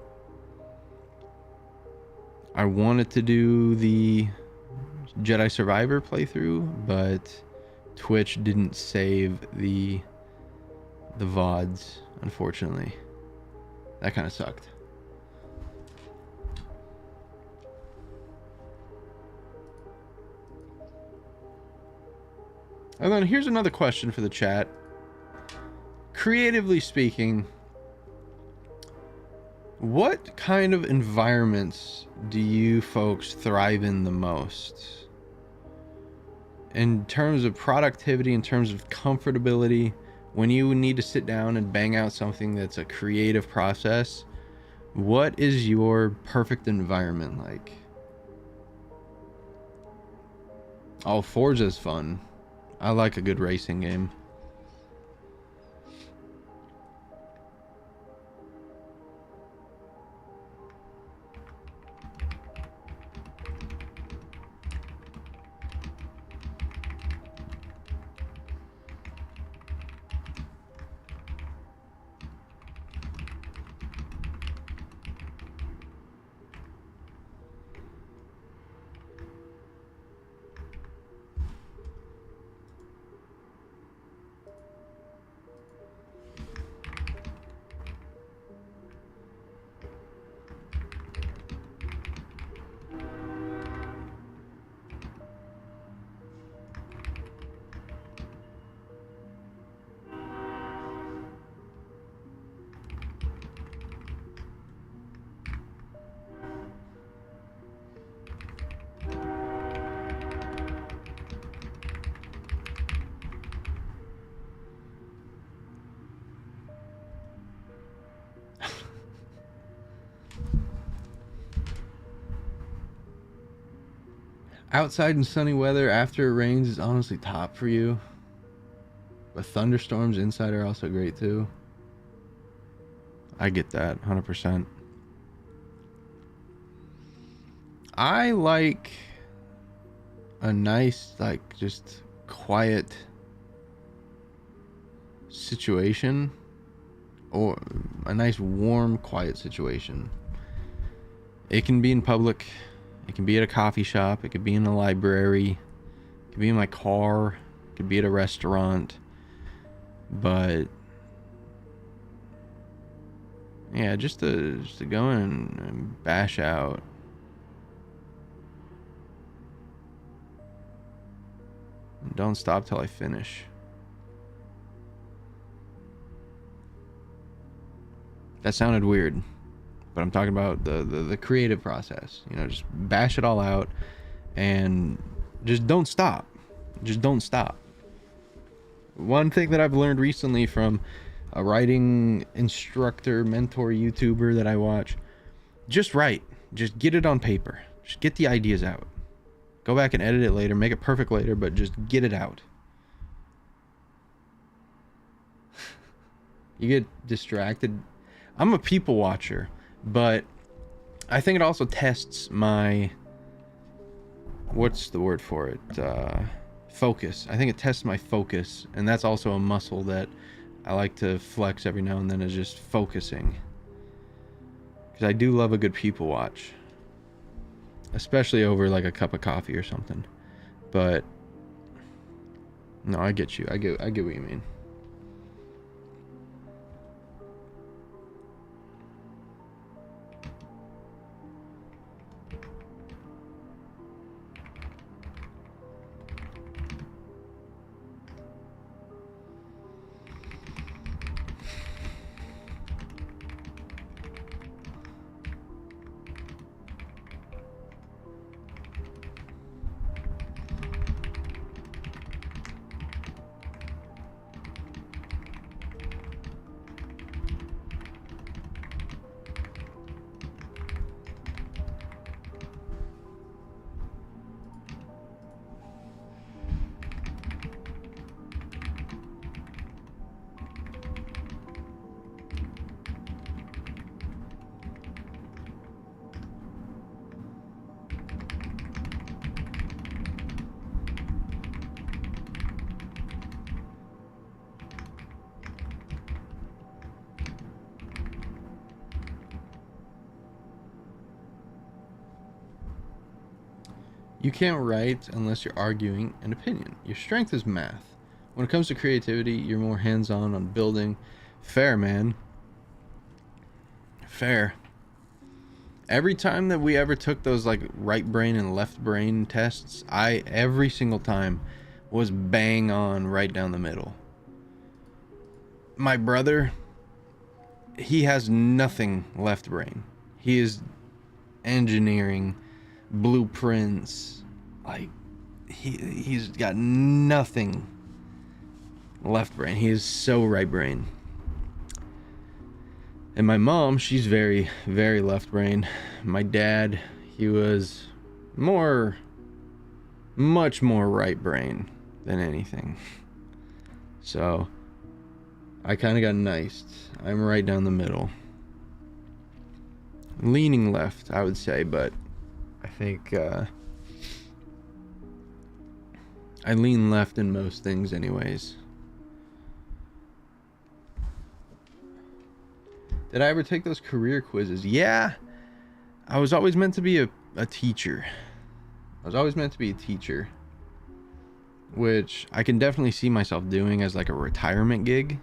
I wanted to do the Jedi Survivor playthrough, but Twitch didn't save the VODs, unfortunately. That kind of sucked. And then here's another question for the chat. Creatively speaking, what kind of environments do you folks thrive in the most? In terms of productivity, in terms of comfortability, when you need to sit down and bang out something that's a creative process, what is your perfect environment like? Oh, Forza's fun. I like a good racing game. Outside in sunny weather after it rains is honestly top for you. But thunderstorms inside are also great too. I get that 100%. I like a nice, like, just quiet situation, or a nice warm quiet situation. It can be in public, it can be at a coffee shop, it could be in a library, it could be in my car, it could be at a restaurant. But yeah, just to go in and bash out. Don't stop till I finish. That sounded weird, but I'm talking about the creative process. You know, just bash it all out and just don't stop. Just don't stop. One thing that I've learned recently from a writing instructor, mentor, YouTuber that I watch, just write. Just get it on paper. Just get the ideas out. Go back and edit it later, make it perfect later, but just get it out. You get distracted. I'm a people watcher, but I think it also tests my, what's the word for it? Focus. I think it tests my focus, and that's also a muscle that I like to flex every now and then, is just focusing. Because I do love a good people watch. Especially over like a cup of coffee or something. But no, I get you. I get what you mean. You can't write unless you're arguing an opinion. Your strength is math. When it comes to creativity, you're more hands-on on building. Fair, man. Fair. Every time that we ever took those like right brain and left brain tests, I every single time was bang on right down the middle. My brother, he has nothing left brain. He is engineering, blueprints, like he's got nothing left brain. He is so right brain. And my mom, she's very, very left brain. My dad, he was much more right brain than anything. So I kind of got niced. I'm right down the middle. Leaning left, I would say, but I think I lean left in most things anyways. Did I ever take those career quizzes? Yeah. I was always meant to be a teacher. I was always meant to be a teacher, which I can definitely see myself doing as like a retirement gig.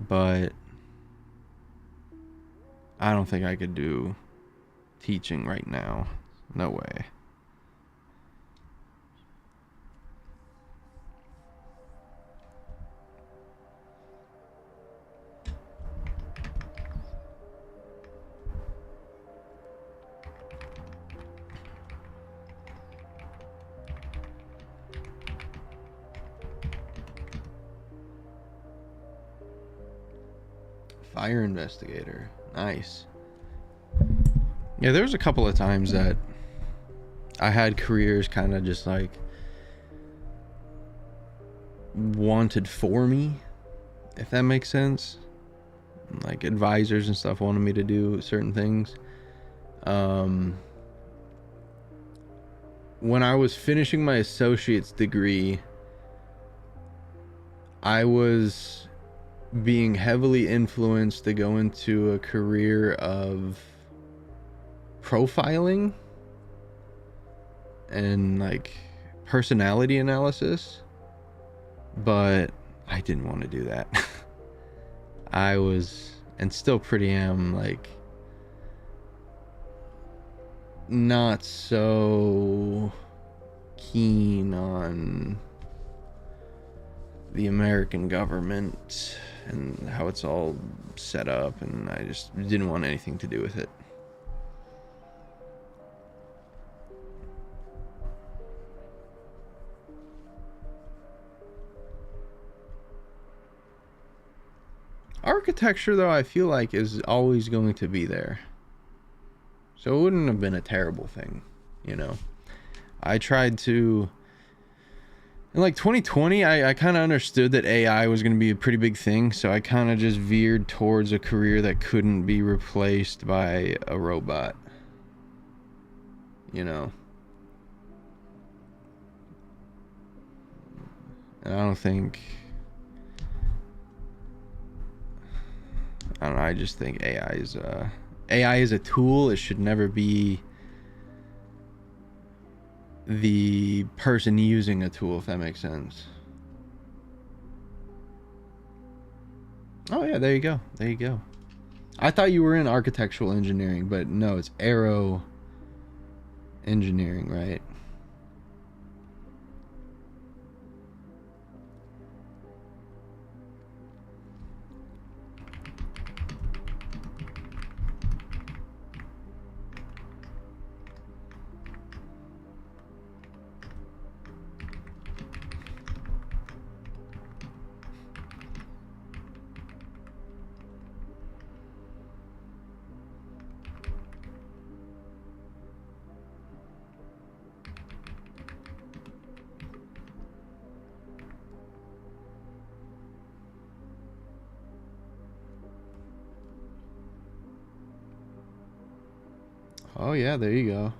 But I don't think I could do teaching right now. No way. Fire investigator. Nice. Yeah, there was a couple of times that I had careers kind of just like wanted for me, if that makes sense. Like advisors and stuff wanted me to do certain things. When I was finishing my associate's degree, I was being heavily influenced to go into a career of profiling and like personality analysis, but I didn't want to do that. I was, and still pretty am, like not so keen on the American government and how it's all set up, and I just didn't want anything to do with it. Architecture, though, I feel like is always going to be there. So it wouldn't have been a terrible thing, you know. I tried to, in like 2020, I kind of understood that AI was going to be a pretty big thing. So I kind of just veered towards a career that couldn't be replaced by a robot, you know. And I don't know, I just think AI is a tool. It should never be the person using a tool, if that makes sense. Oh yeah, there you go. There you go. I thought you were in architectural engineering, but no, it's aero engineering, right? Oh yeah, there you go.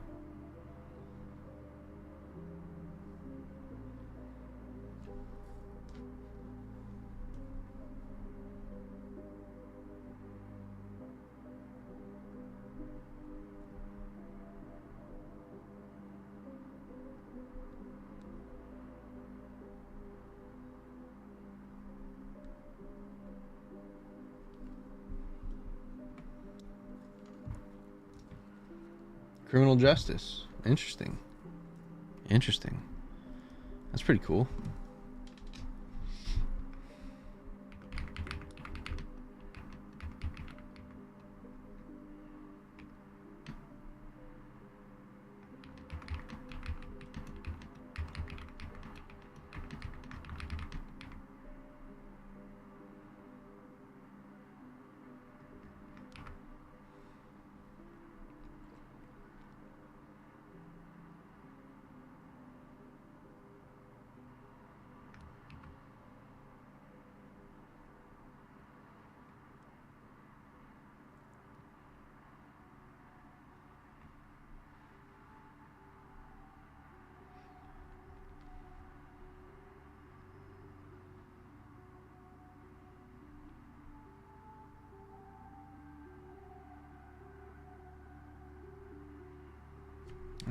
Criminal justice. Interesting. Interesting. That's pretty cool.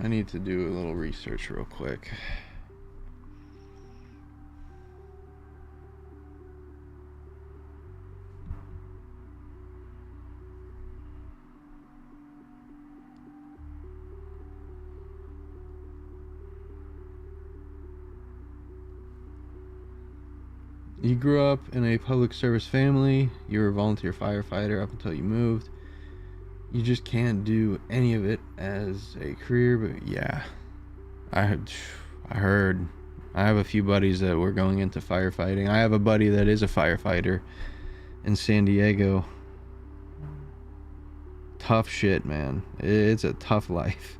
I need to do a little research real quick. You grew up in a public service family. You were a volunteer firefighter up until you moved. You just can't do any of it as a career, but yeah, I heard. I have a few buddies that were going into firefighting. I have a buddy that is a firefighter in San Diego. Tough shit, man. It's a tough life.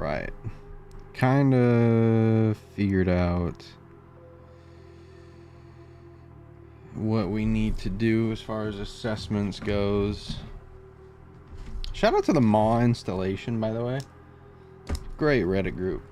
right. Kind of figured out what we need to do as far as assessments goes. Shout out to the Maw installation, by the way. Great Reddit group.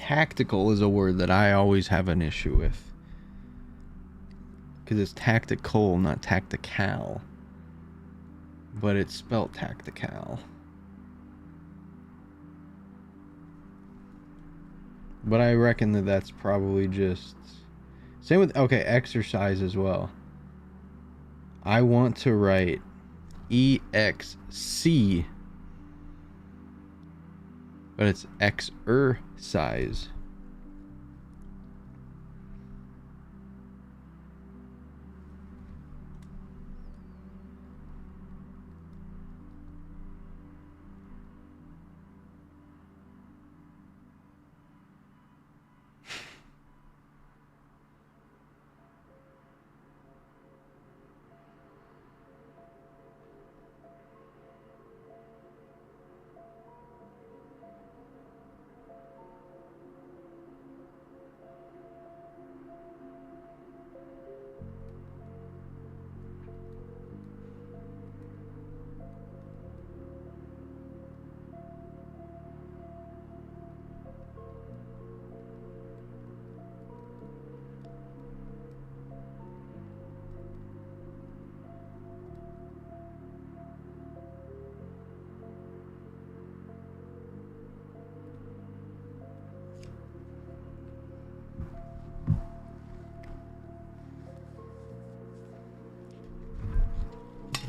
Tactical is a word that I always have an issue with. Because it's tactical, not tactical. But it's spelled tactical. But I reckon that that's probably just... Same with, okay, exercise as well. I want to write EXC. But it's exercise.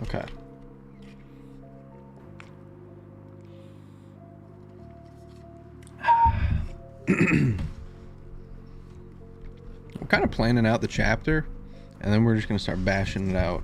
Okay. I'm kind of planning out the chapter, and then we're just going to start bashing it out.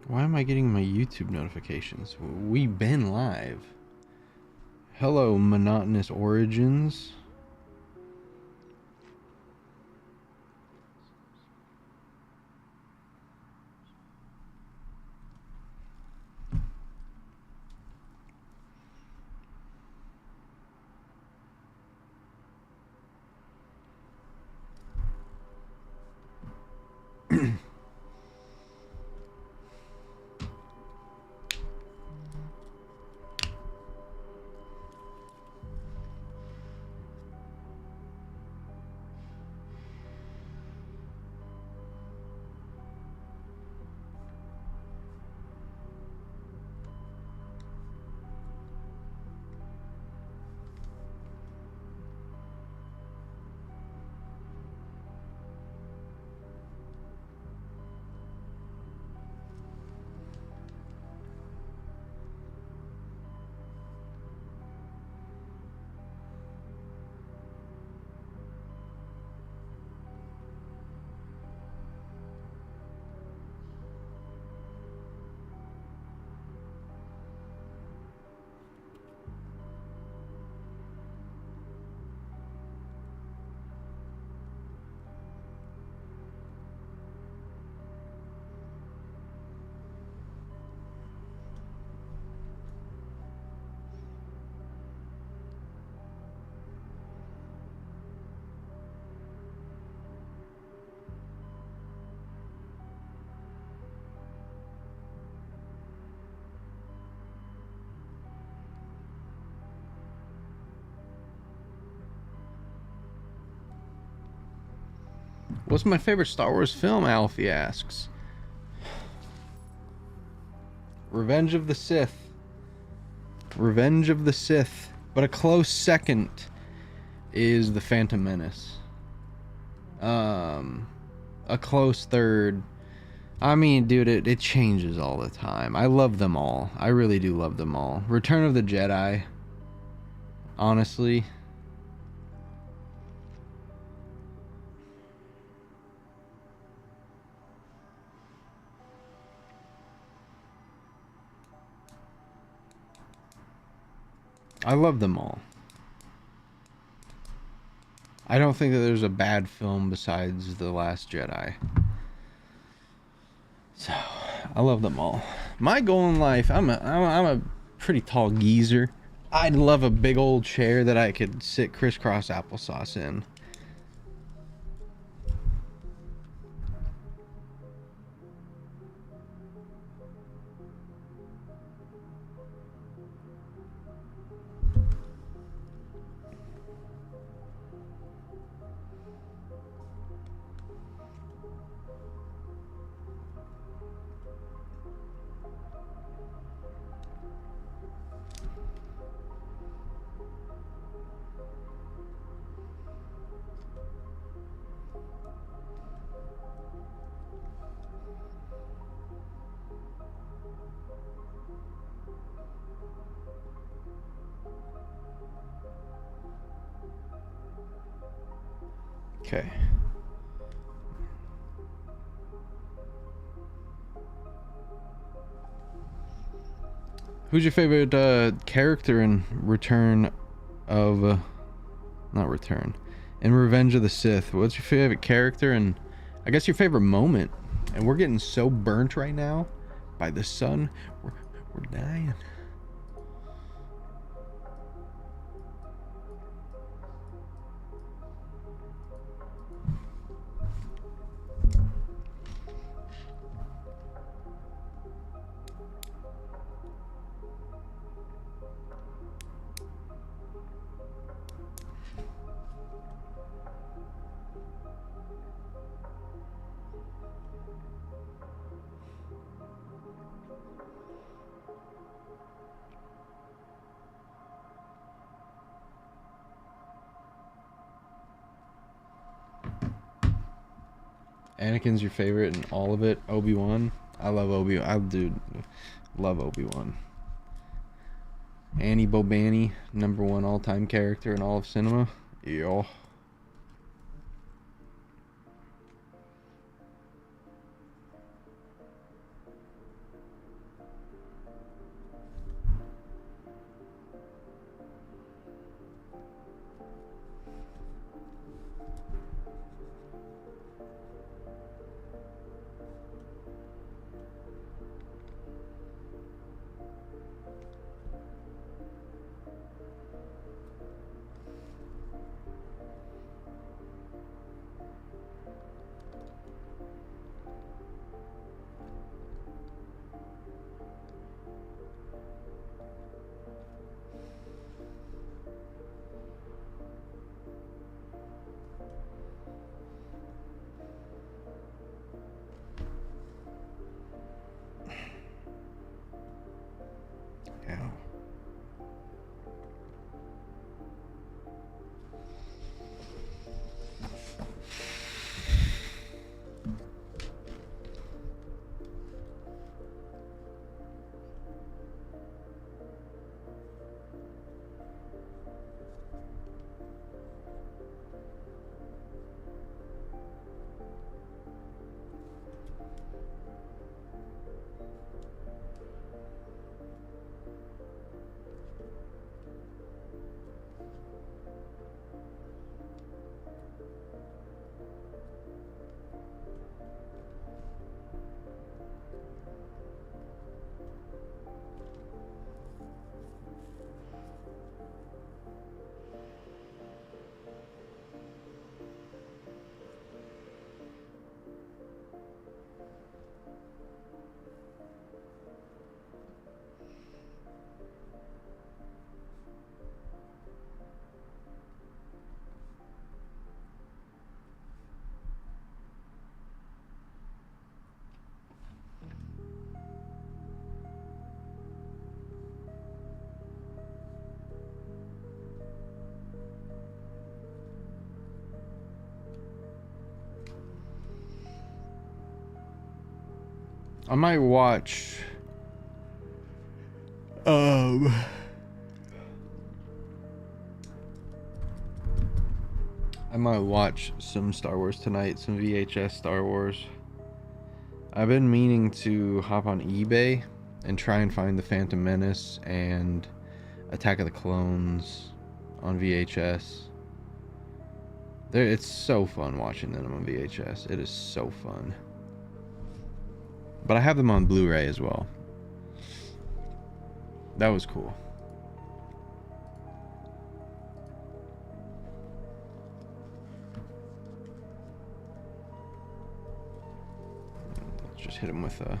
Why am I getting my YouTube notifications? We been live. Hello, Monotonous Origins. What's my favorite Star Wars film? Alfie asks. Revenge of the Sith. Revenge of the Sith. But a close second is The Phantom Menace. A close third. I mean, dude, it changes all the time. I love them all. I really do love them all. Return of the Jedi. Honestly. I love them all. I don't think that there's a bad film besides The Last Jedi. So, I love them all. My goal in life, I'm a pretty tall geezer. I'd love a big old chair that I could sit crisscross applesauce in. Okay. Who's your favorite character in Return of... not Return. In Revenge of the Sith? What's your favorite character and... I guess your favorite moment? And we're getting so burnt right now by the sun. We're dying. Anakin's your favorite in all of it. Obi-Wan. I love Obi-Wan. I do love Obi-Wan. Annie Bobani, #1 all-time character in all of cinema. Yo. I might watch. I might watch some Star Wars tonight, some VHS Star Wars. I've been meaning to hop on eBay and try and find The Phantom Menace and Attack of the Clones on VHS. It's so fun watching them on VHS. It is so fun. But I have them on Blu-ray as well. That was cool. Let's just hit him with a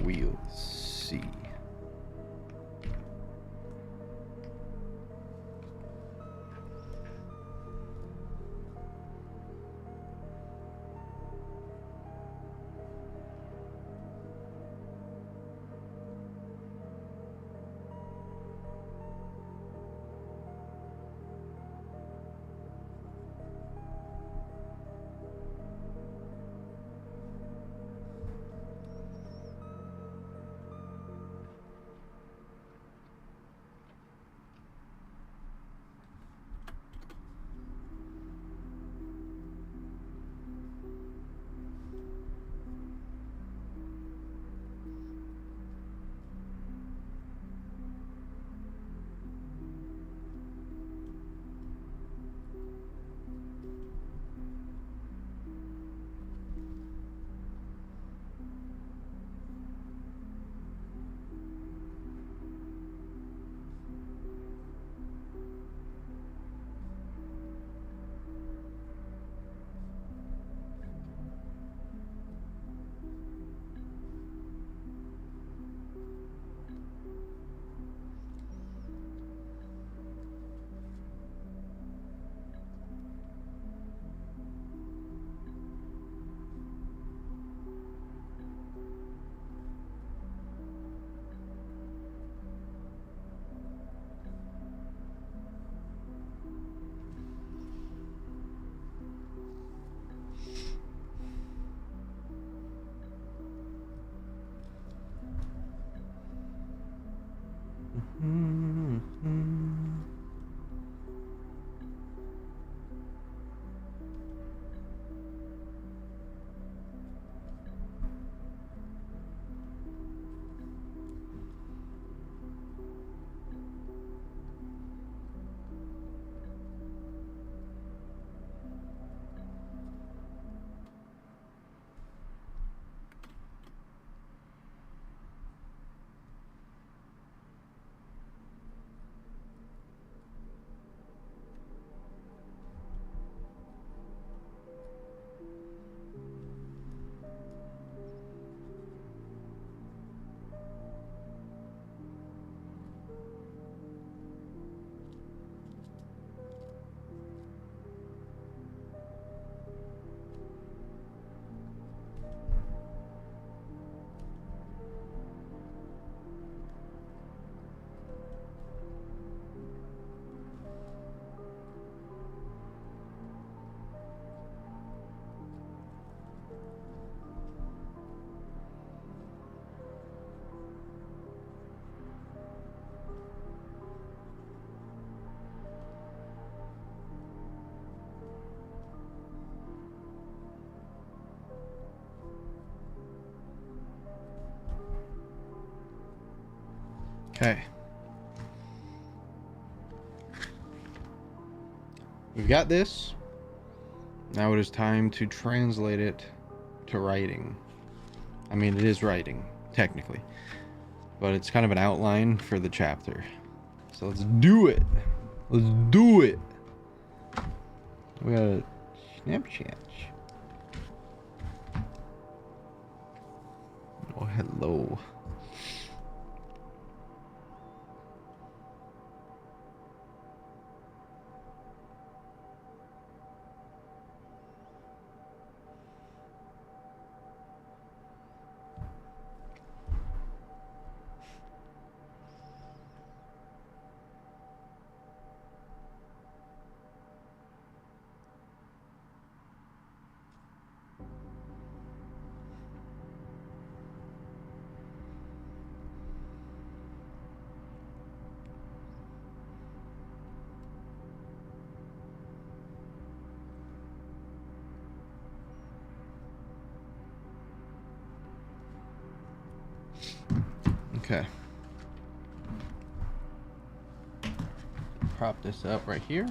wheel C. Okay. We've got this. Now it is time to translate it to writing. I mean, it is writing, technically. But it's kind of an outline for the chapter. So let's do it. Let's do it. We got a Snapchat. Oh, hello. Okay. Prop this up right here.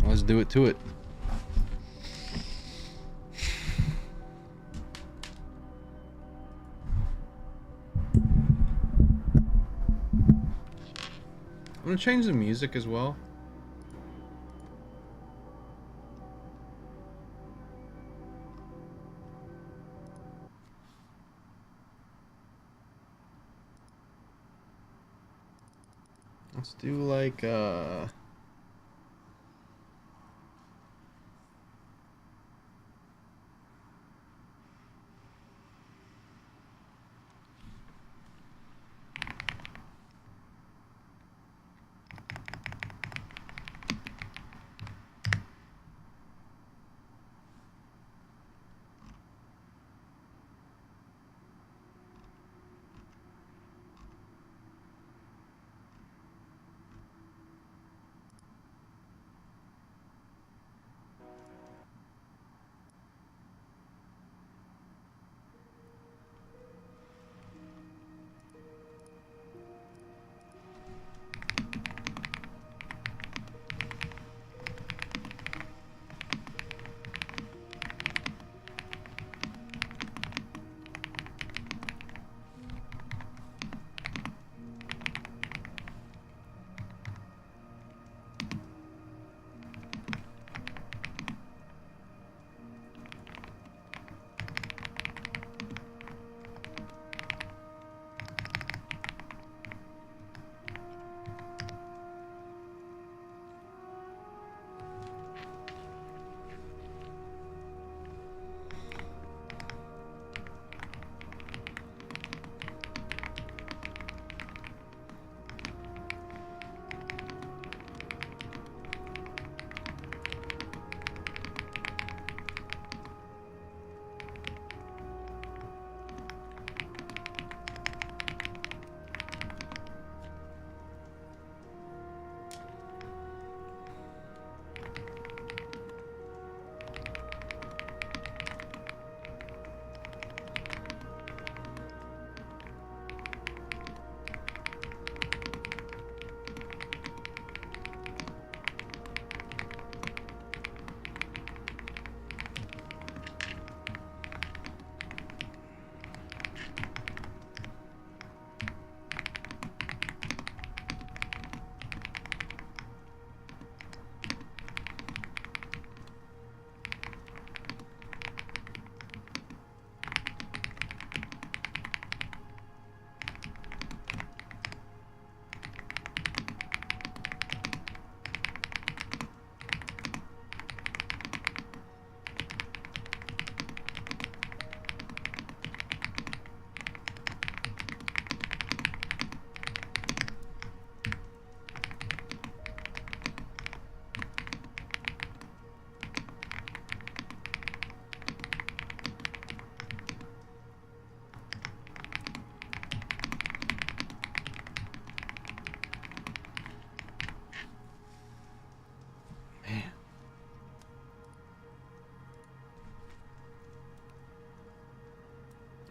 Let's do it to it. I'm gonna change the music as well. Let's do like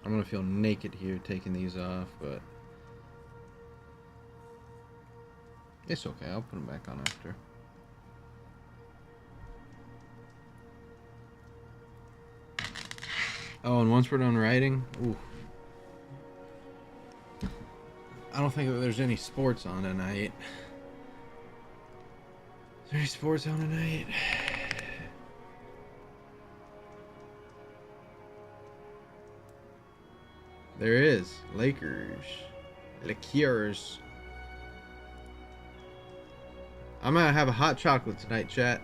I'm gonna feel naked here taking these off, but it's okay. I'll put them back on after. Oh, and once we're done writing, ooh, I don't think that there's any sports on tonight. Is there any sports on tonight? There is. Lakers. Lakers. I'm gonna have a hot chocolate tonight, chat.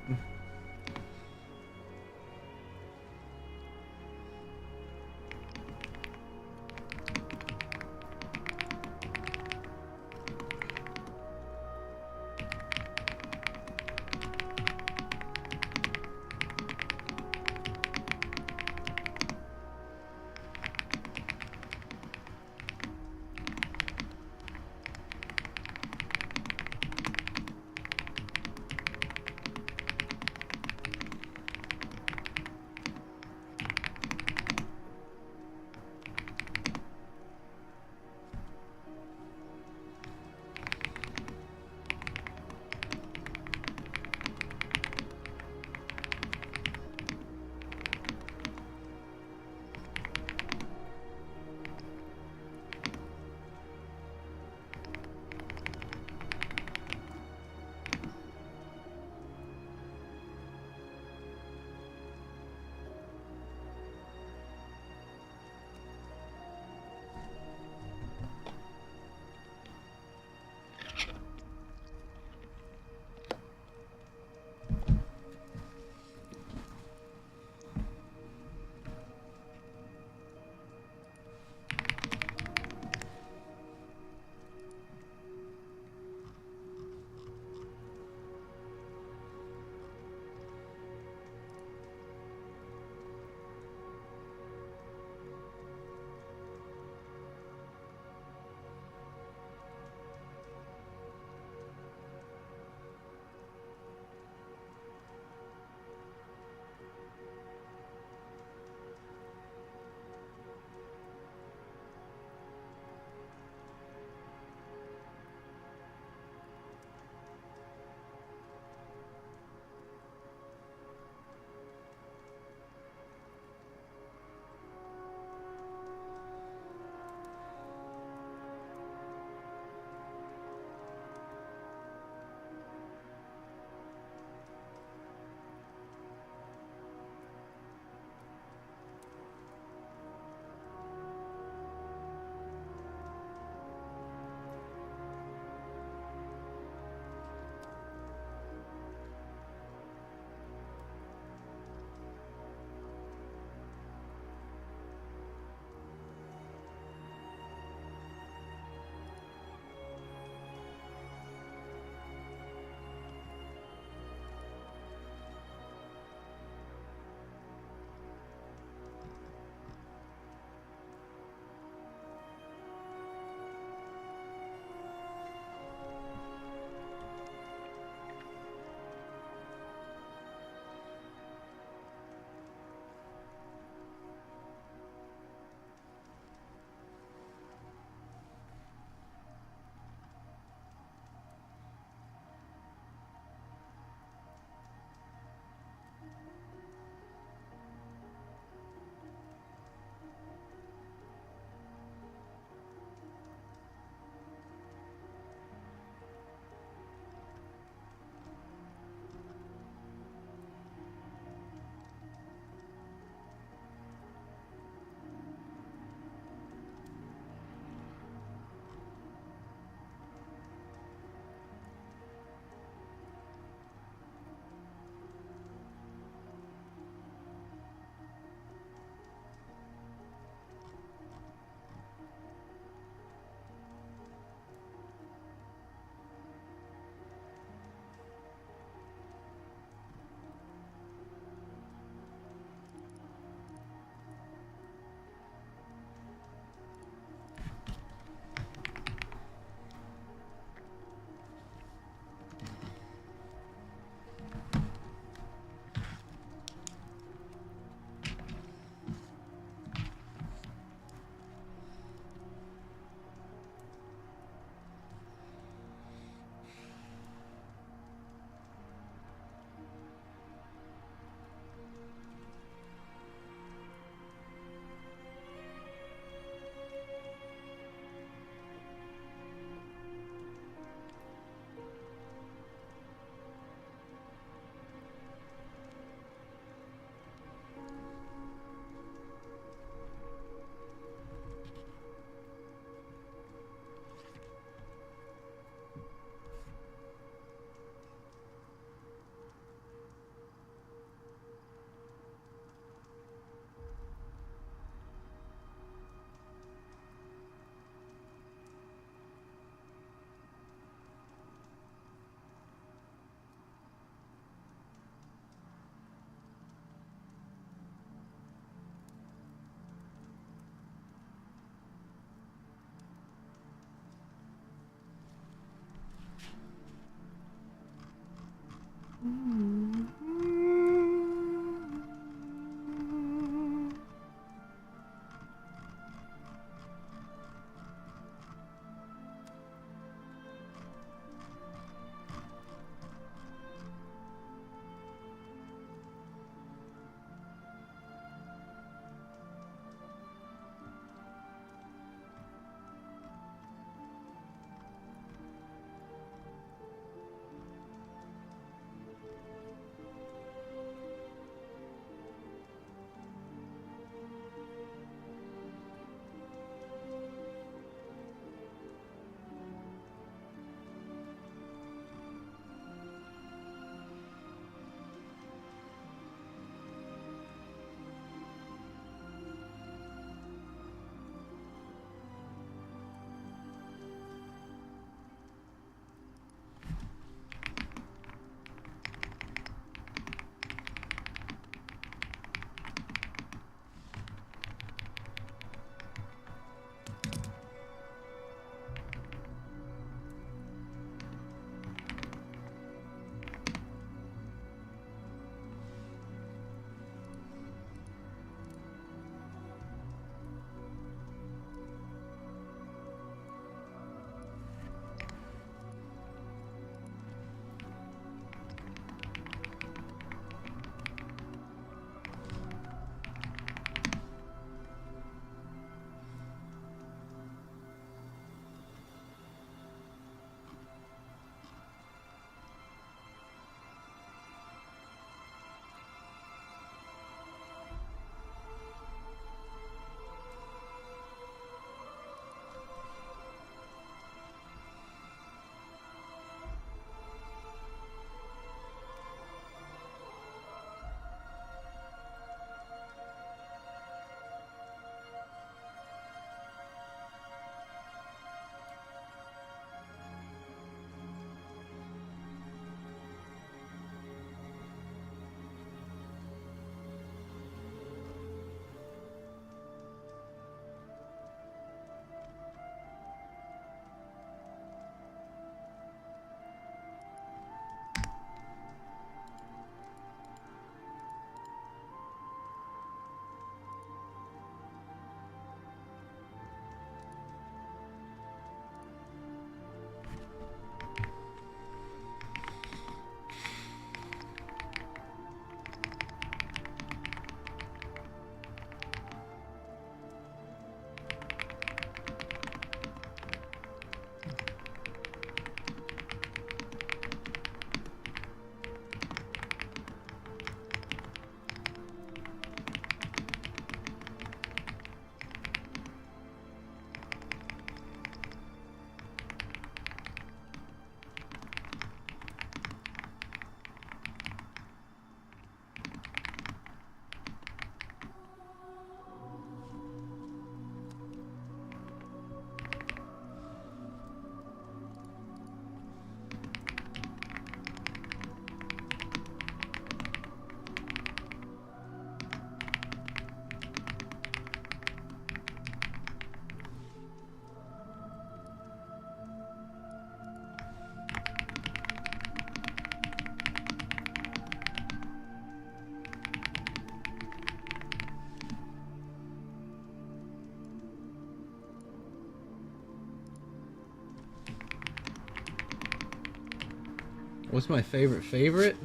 What's my favorite?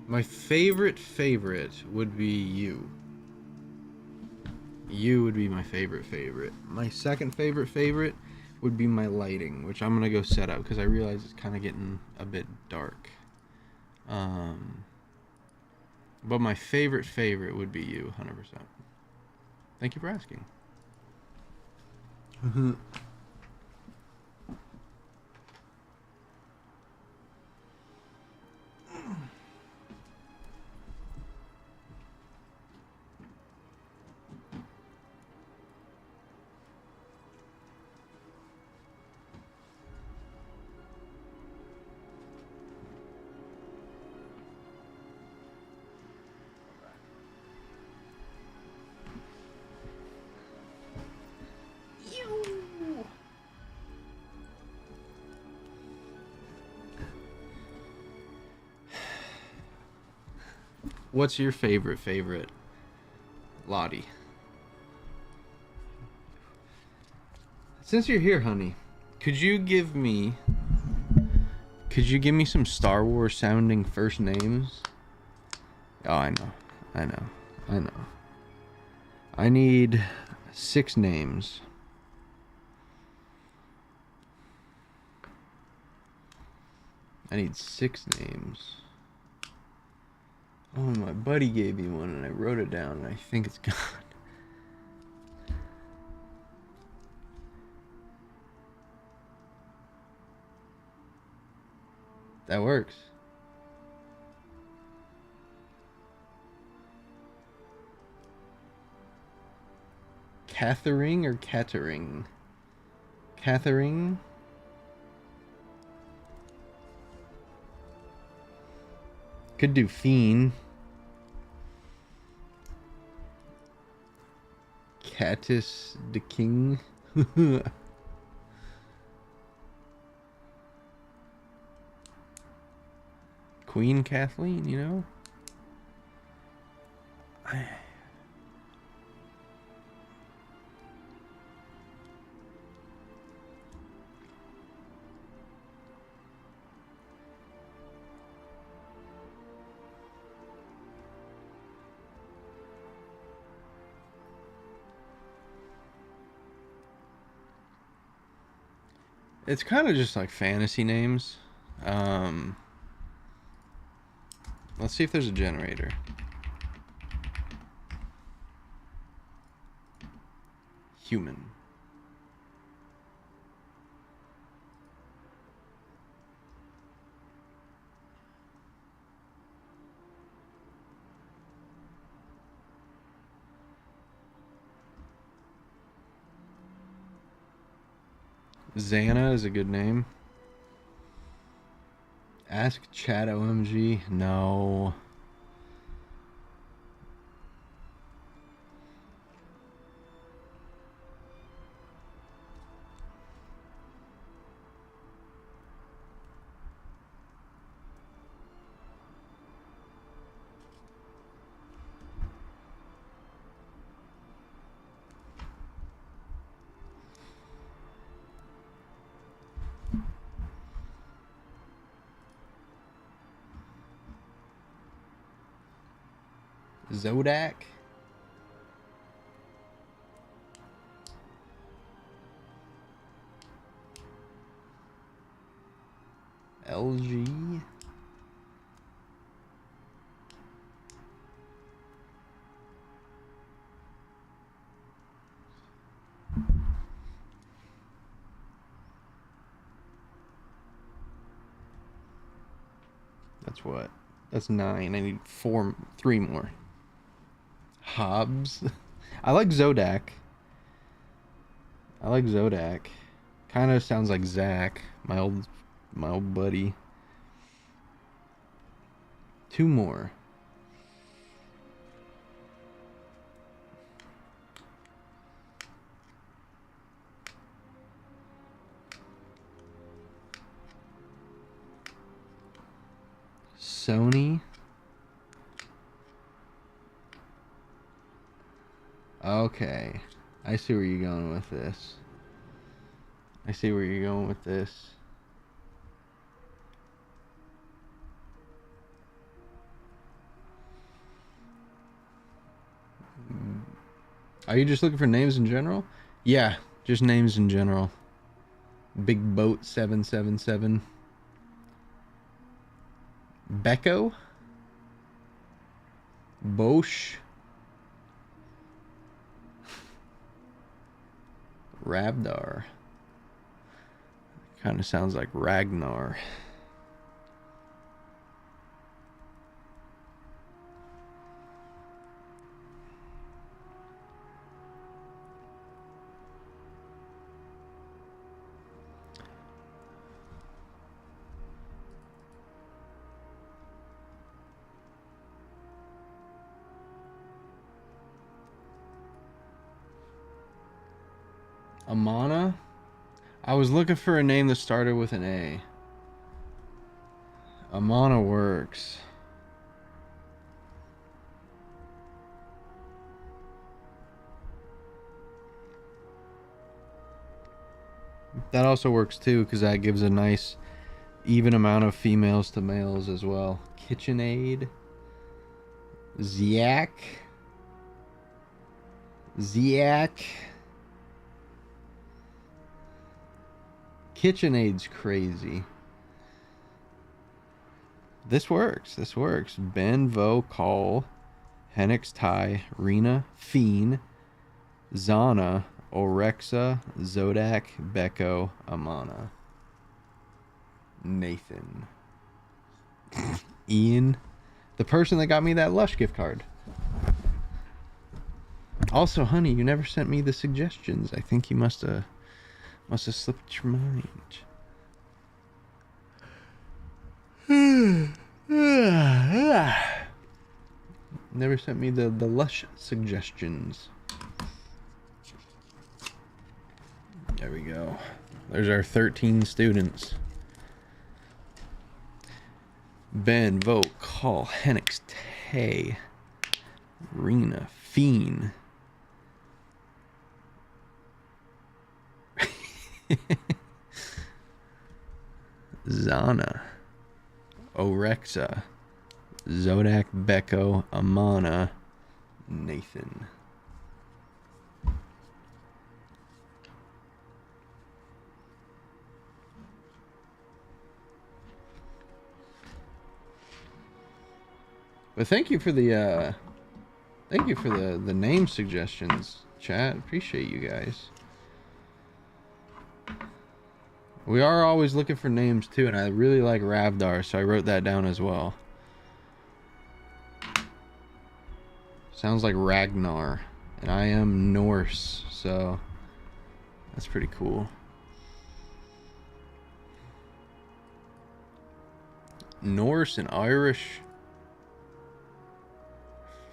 My favorite would be you. You would be my favorite. My second favorite would be my lighting, which I'm gonna go set up because I realize it's kind of getting a bit dark. But my favorite would be you, 100%. Thank you for asking. What's your favorite Lottie? Since you're here, honey, could you give me some Star Wars sounding first names? Oh, I know. I need 6 names. I need 6 names. Oh, my buddy gave me one and I wrote it down and I think it's gone. That works. Catherine or Catering? Catherine? Could do Fiend. Catus the King. Queen Kathleen, you know? It's kind of just like fantasy names. Let's see if there's a generator. Human. Xana is a good name. Ask Chat OMG. No. Zodak. LG. That's what? That's 9. I need 3 more. Hobbs. I like Zodak. Kind of sounds like Zach, my old buddy. 2 more. Sony. Okay. I see where you're going with this. Are you just looking for names in general? Yeah, just names in general. Big Boat 777. Becco. Bosch. Rabdar. Kind of sounds like Ragnar. Amana? I was looking for a name that started with an A. Amana works. That also works too, because that gives a nice even amount of females to males as well. KitchenAid. Ziak. KitchenAid's crazy. This works. This works. Ben, Vo, Call, Henix, Ty, Rena, Fiend, Zana, Orexa, Zodak, Becco, Amana, Nathan, Ian, the person that got me that Lush gift card. Also, honey, you never sent me the suggestions. I think you must have slipped your mind. Never sent me the Lush suggestions. There we go. There's our 13 students. Ben, Vote, Call, Henix, Tay, Rena, Fiend. Zana, Orexa, Zodak, Becco, Amana, Nathan. But thank you for the name suggestions, chat. Appreciate you guys. We are always looking for names too, and I really like Ravdar, so I wrote that down as well. Sounds like Ragnar, and I am Norse, so that's pretty cool. Norse and Irish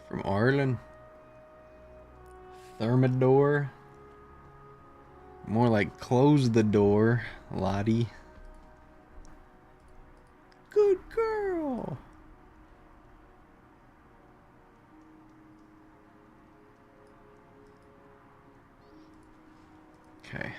from Ireland. Thermidor. More like close the door, Lottie. Good girl. Okay.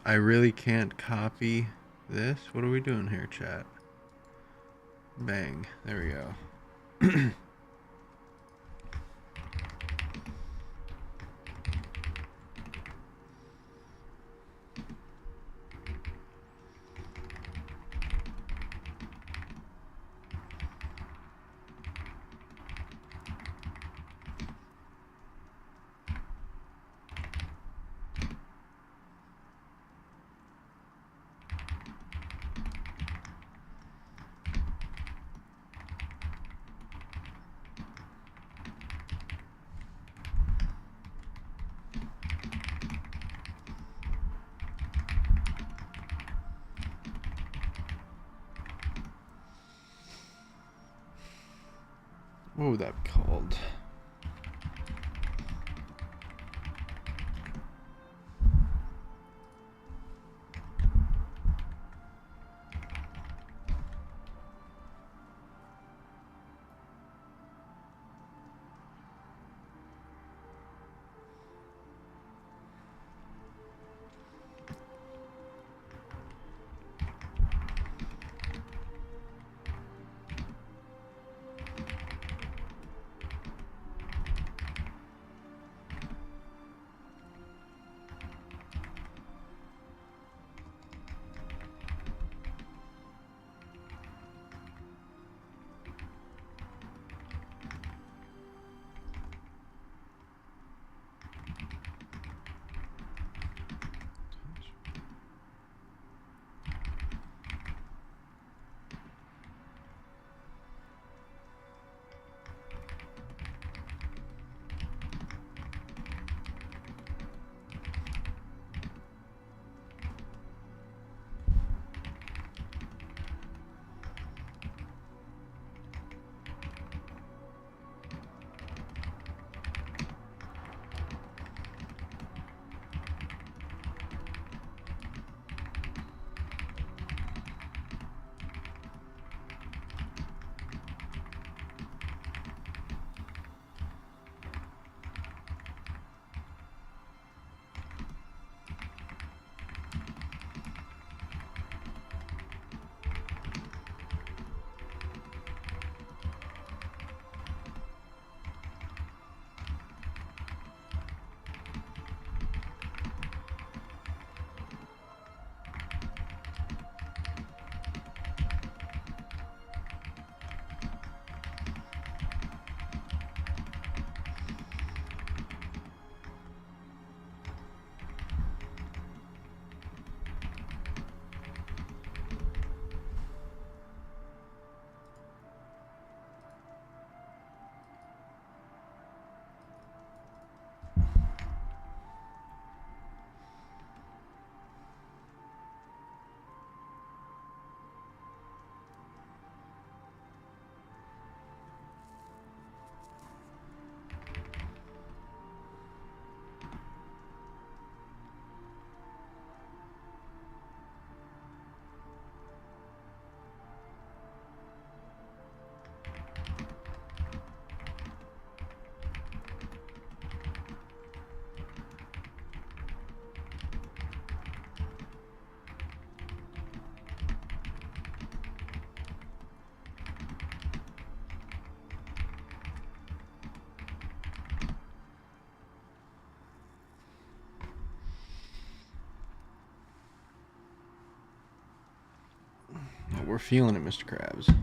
I really can't copy this. What are we doing here, chat? Bang. There we go. What would that be called? We're feeling it, Mr. Krabs.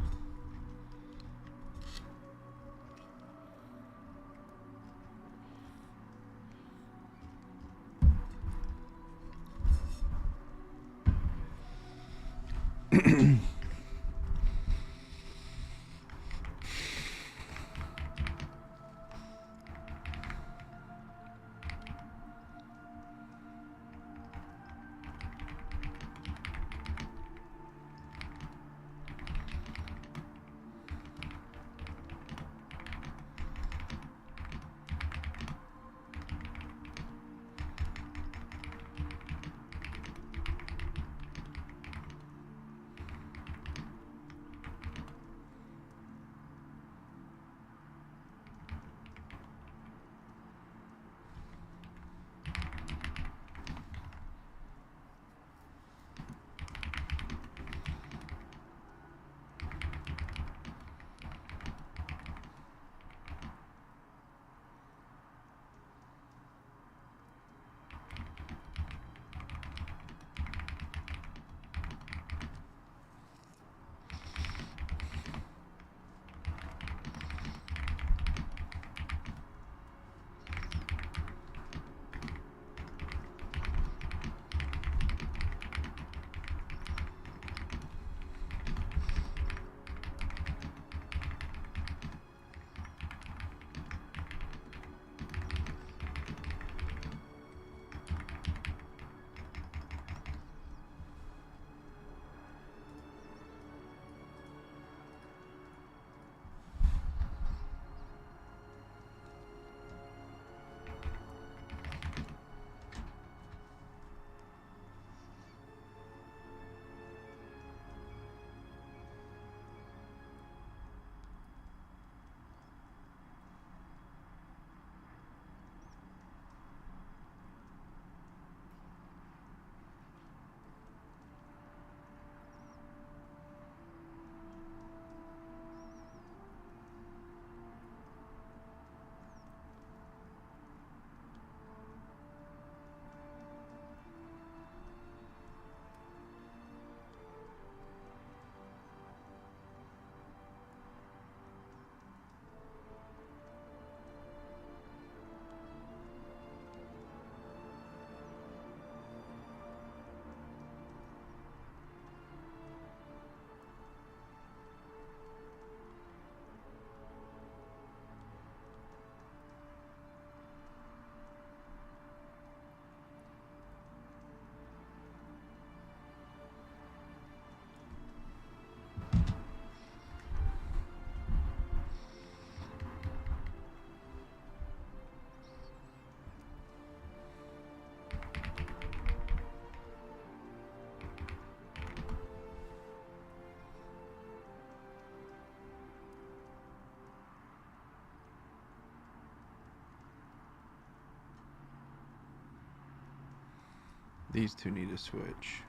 These two need to switch.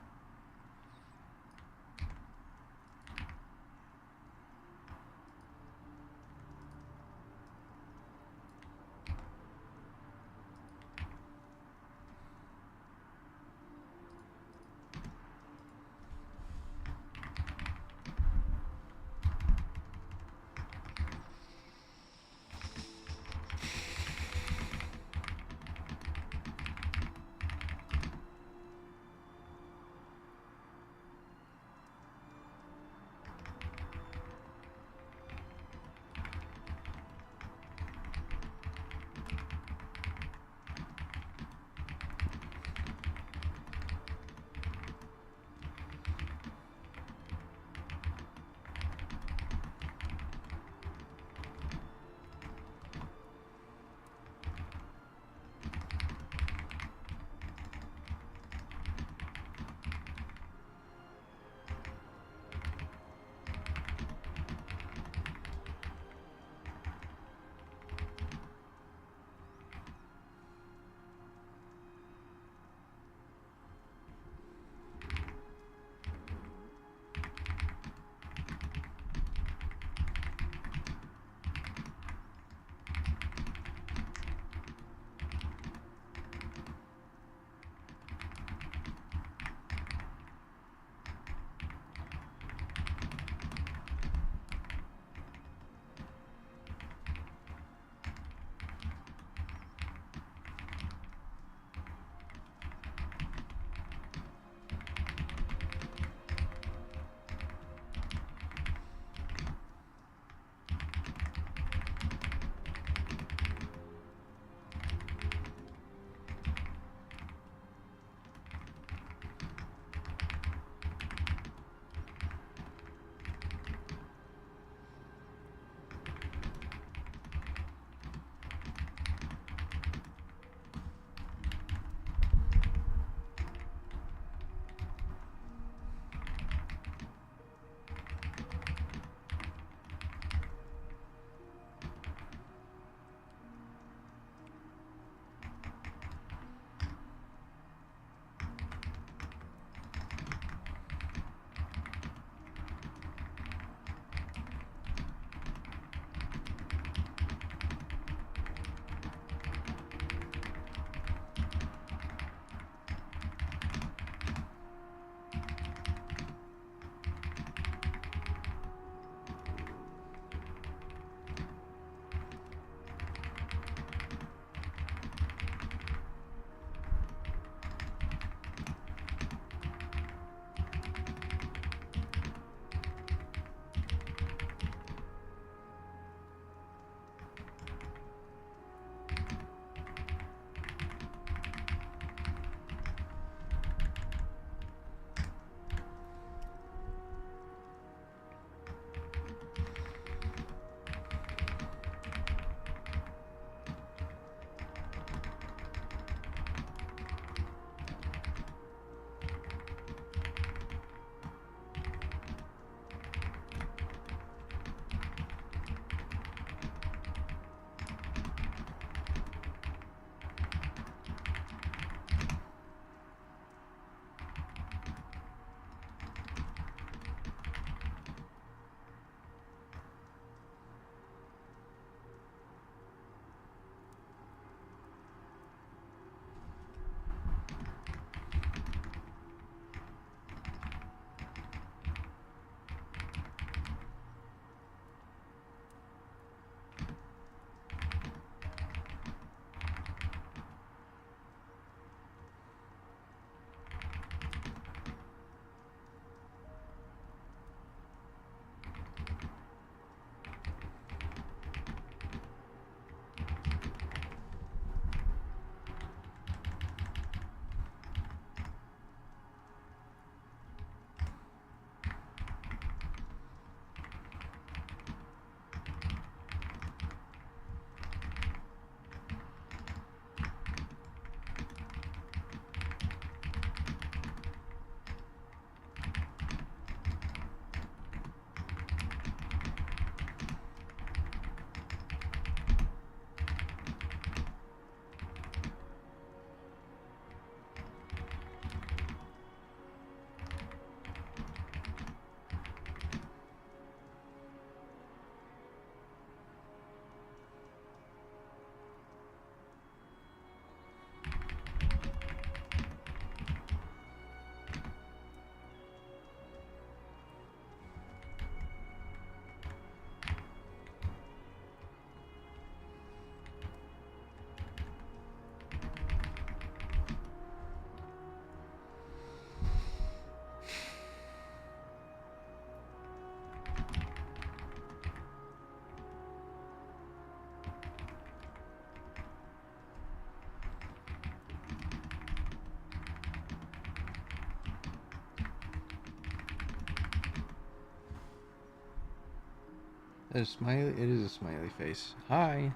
A smiley. It is a smiley face. Hi.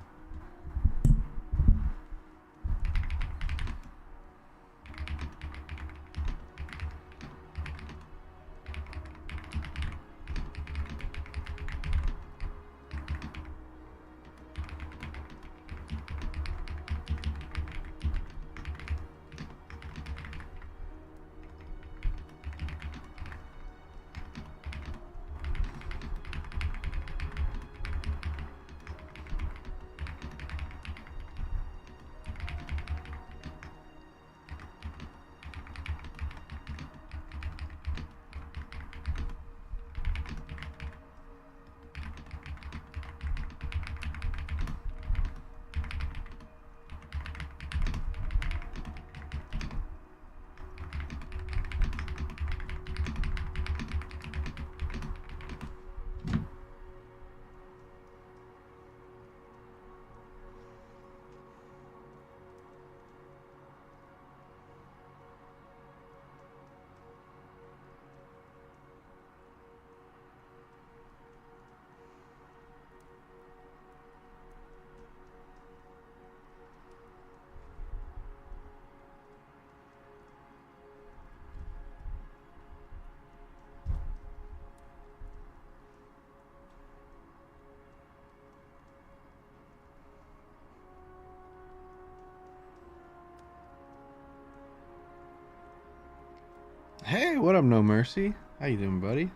Hey, what up, No Mercy? How you doing, buddy?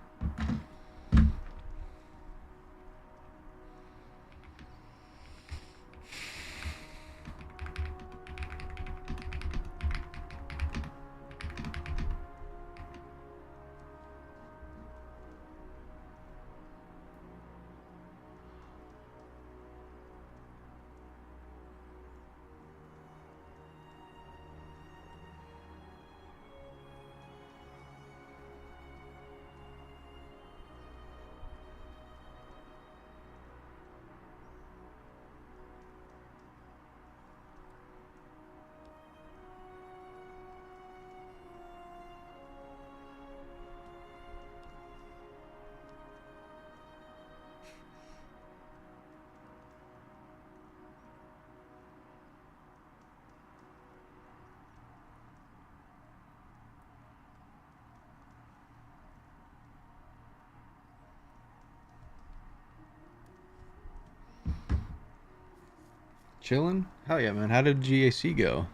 Chilling? Hell yeah, man. How did GAC go?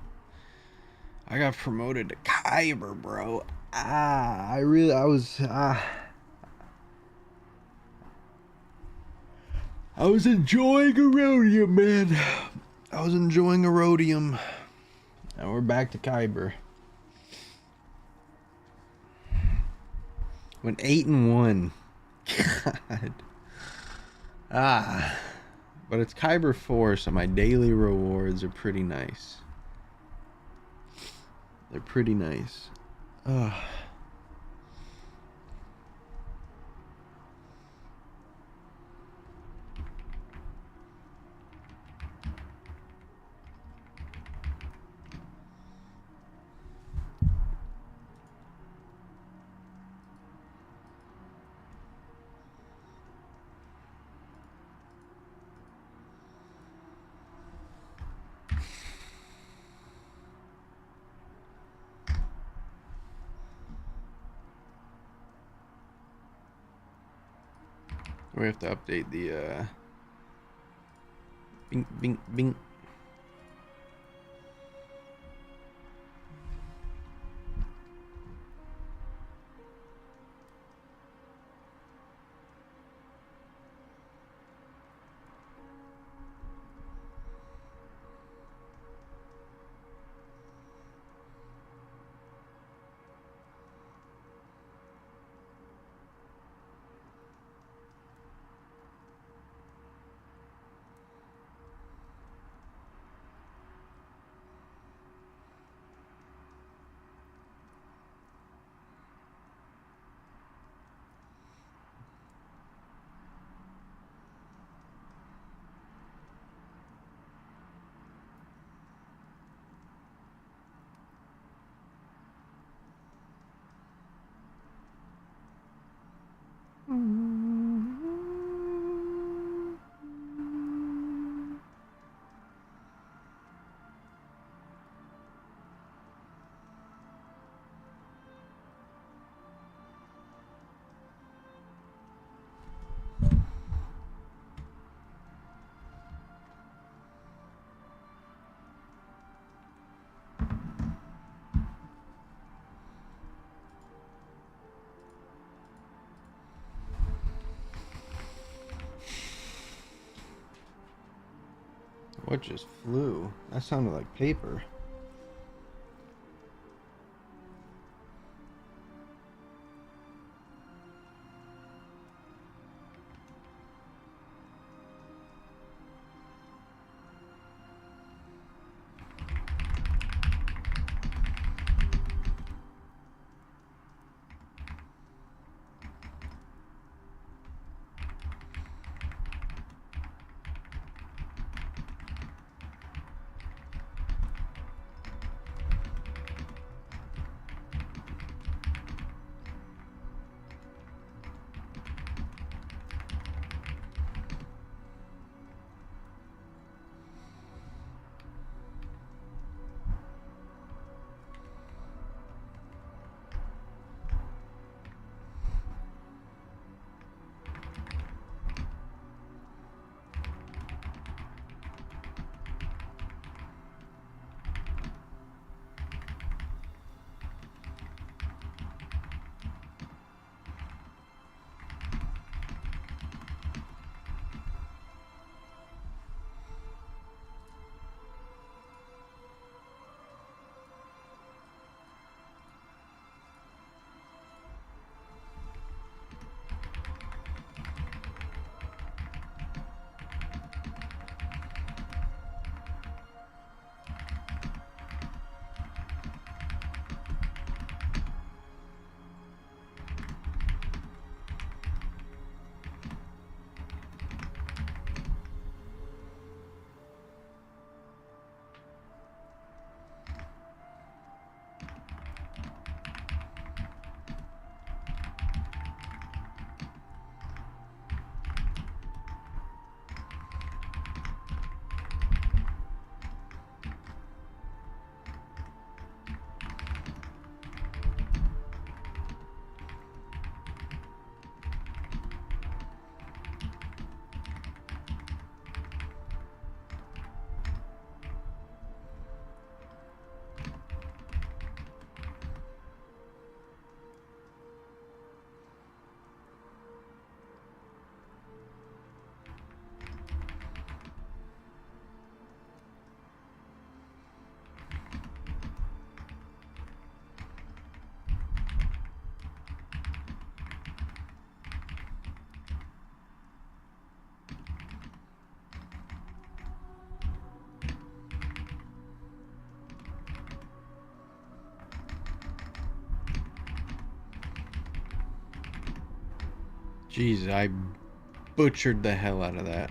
I got promoted to Kyber, bro. I was enjoying Erodium, man. I was enjoying Erodium. And we're back to Kyber. Went 8-1. God. But it's Kyber 4, so my daily rewards are pretty nice. They're pretty nice. We have to update the bing bing bing. What just flew? That sounded like paper. Jeez, I butchered the hell out of that.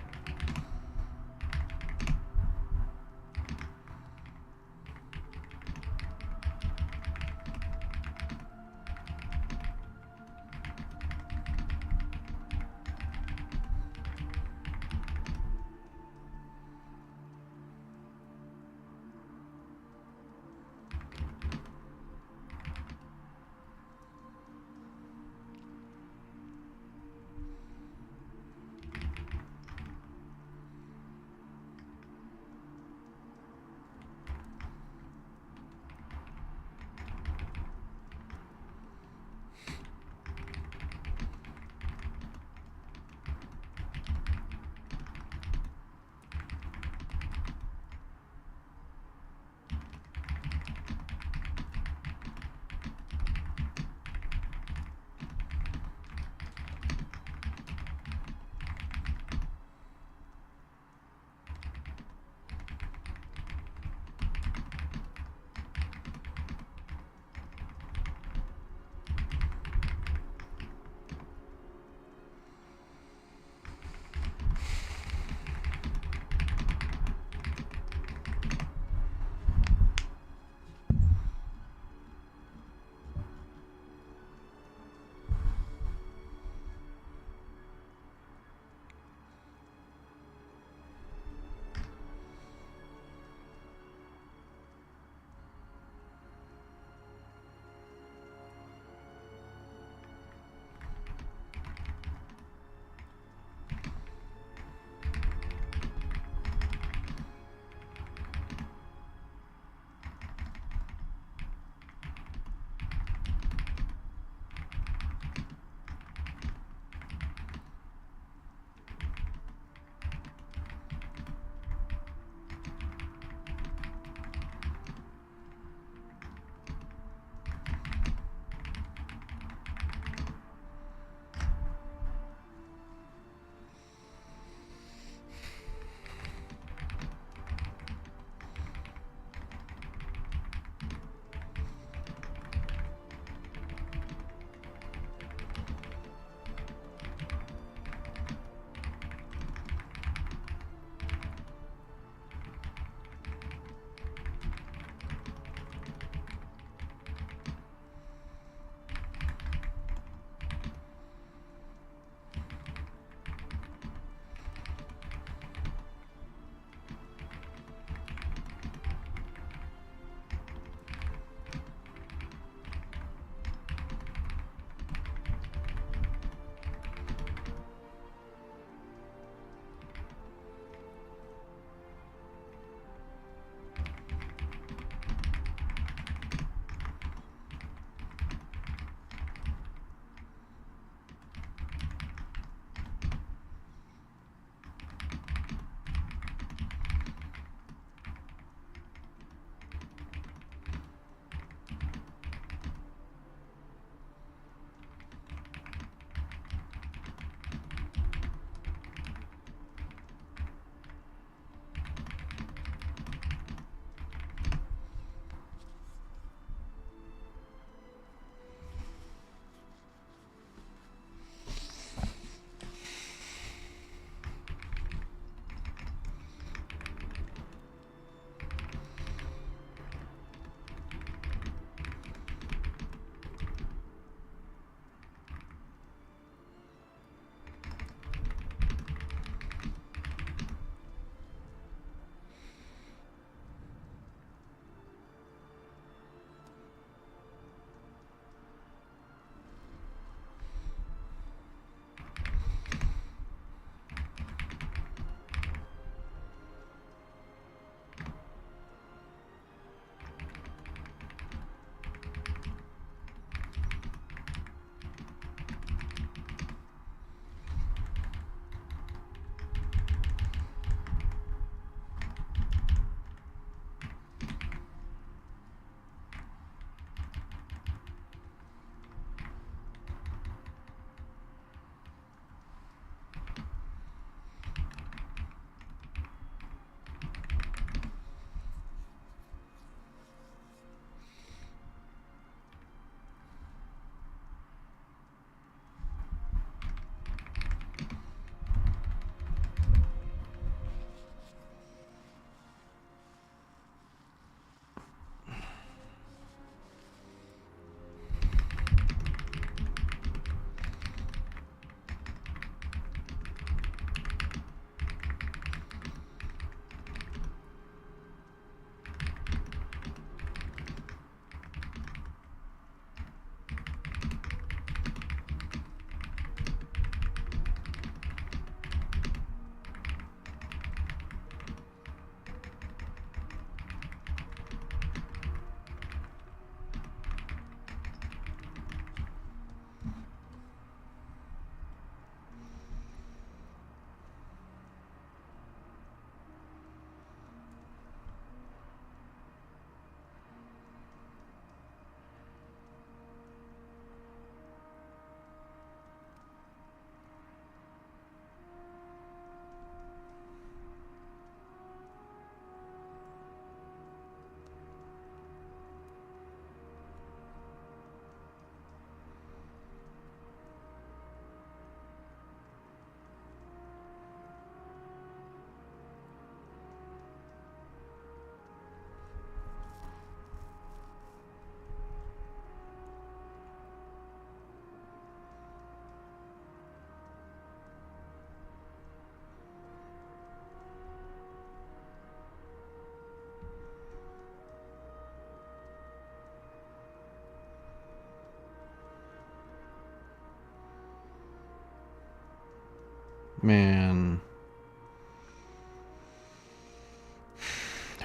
Man.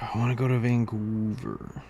I want to go to Vancouver.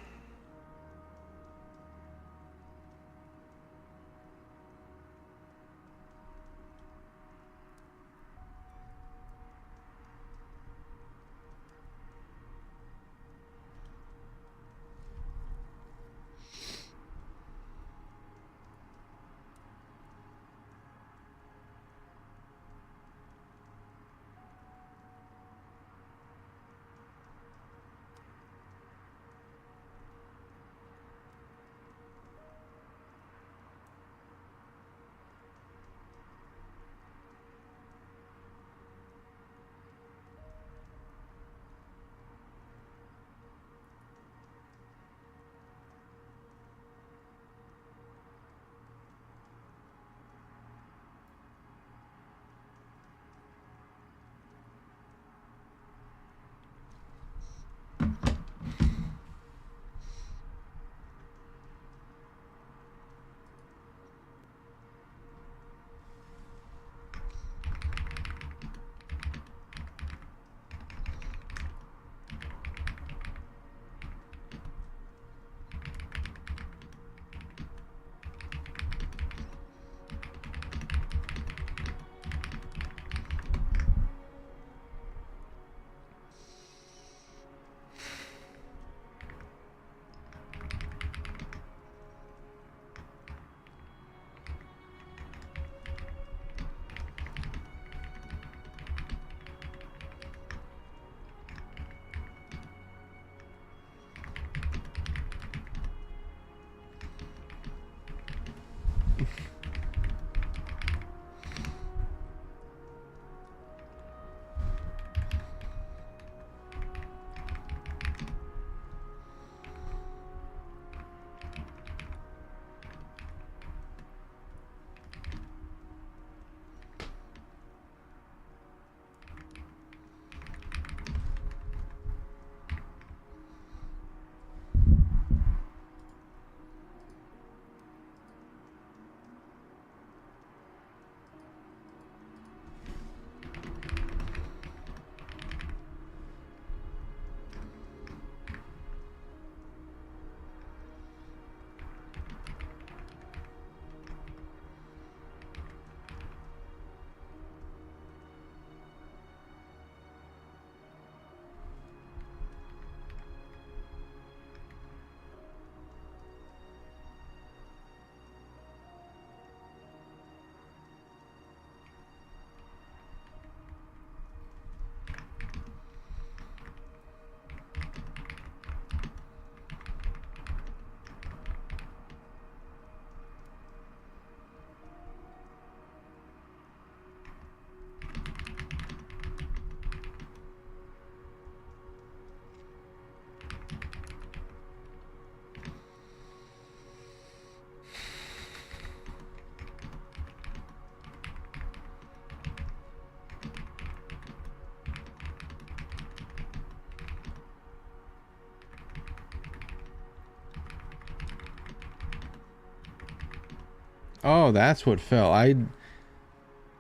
Oh, that's what fell. I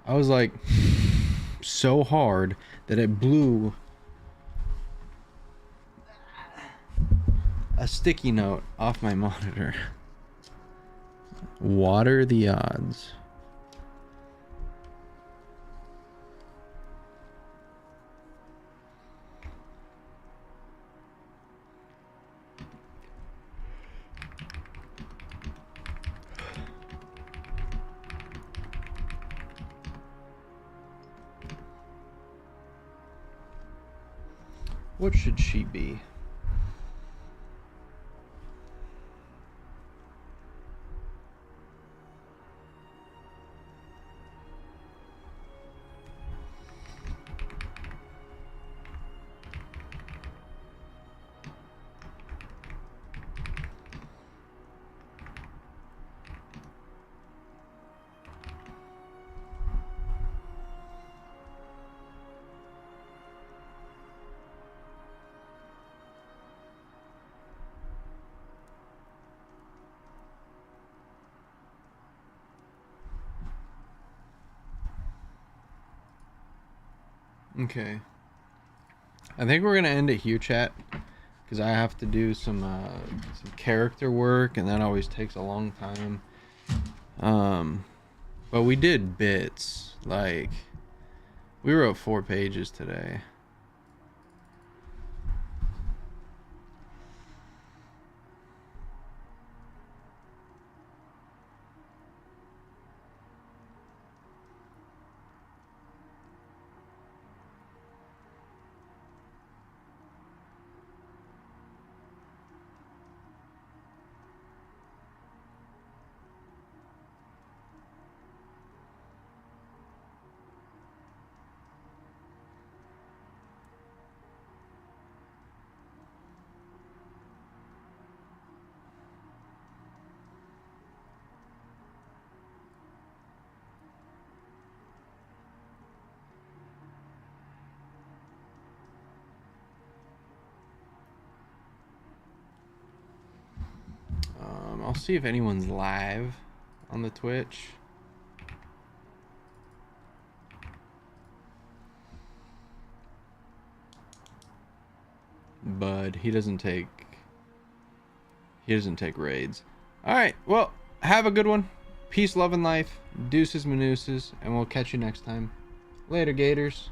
was like so hard that it blew a sticky note off my monitor. What are the odds? What should she be? Okay. I think we're gonna end it here, chat, because I have to do some character work, and that always takes a long time. But we did bits. Like, we wrote 4 pages today. I'll see if anyone's live on the Twitch. But he doesn't take raids. All right, well, have a good one. Peace, love, and life. Deuces, manuses, and we'll catch you next time. Later, Gators.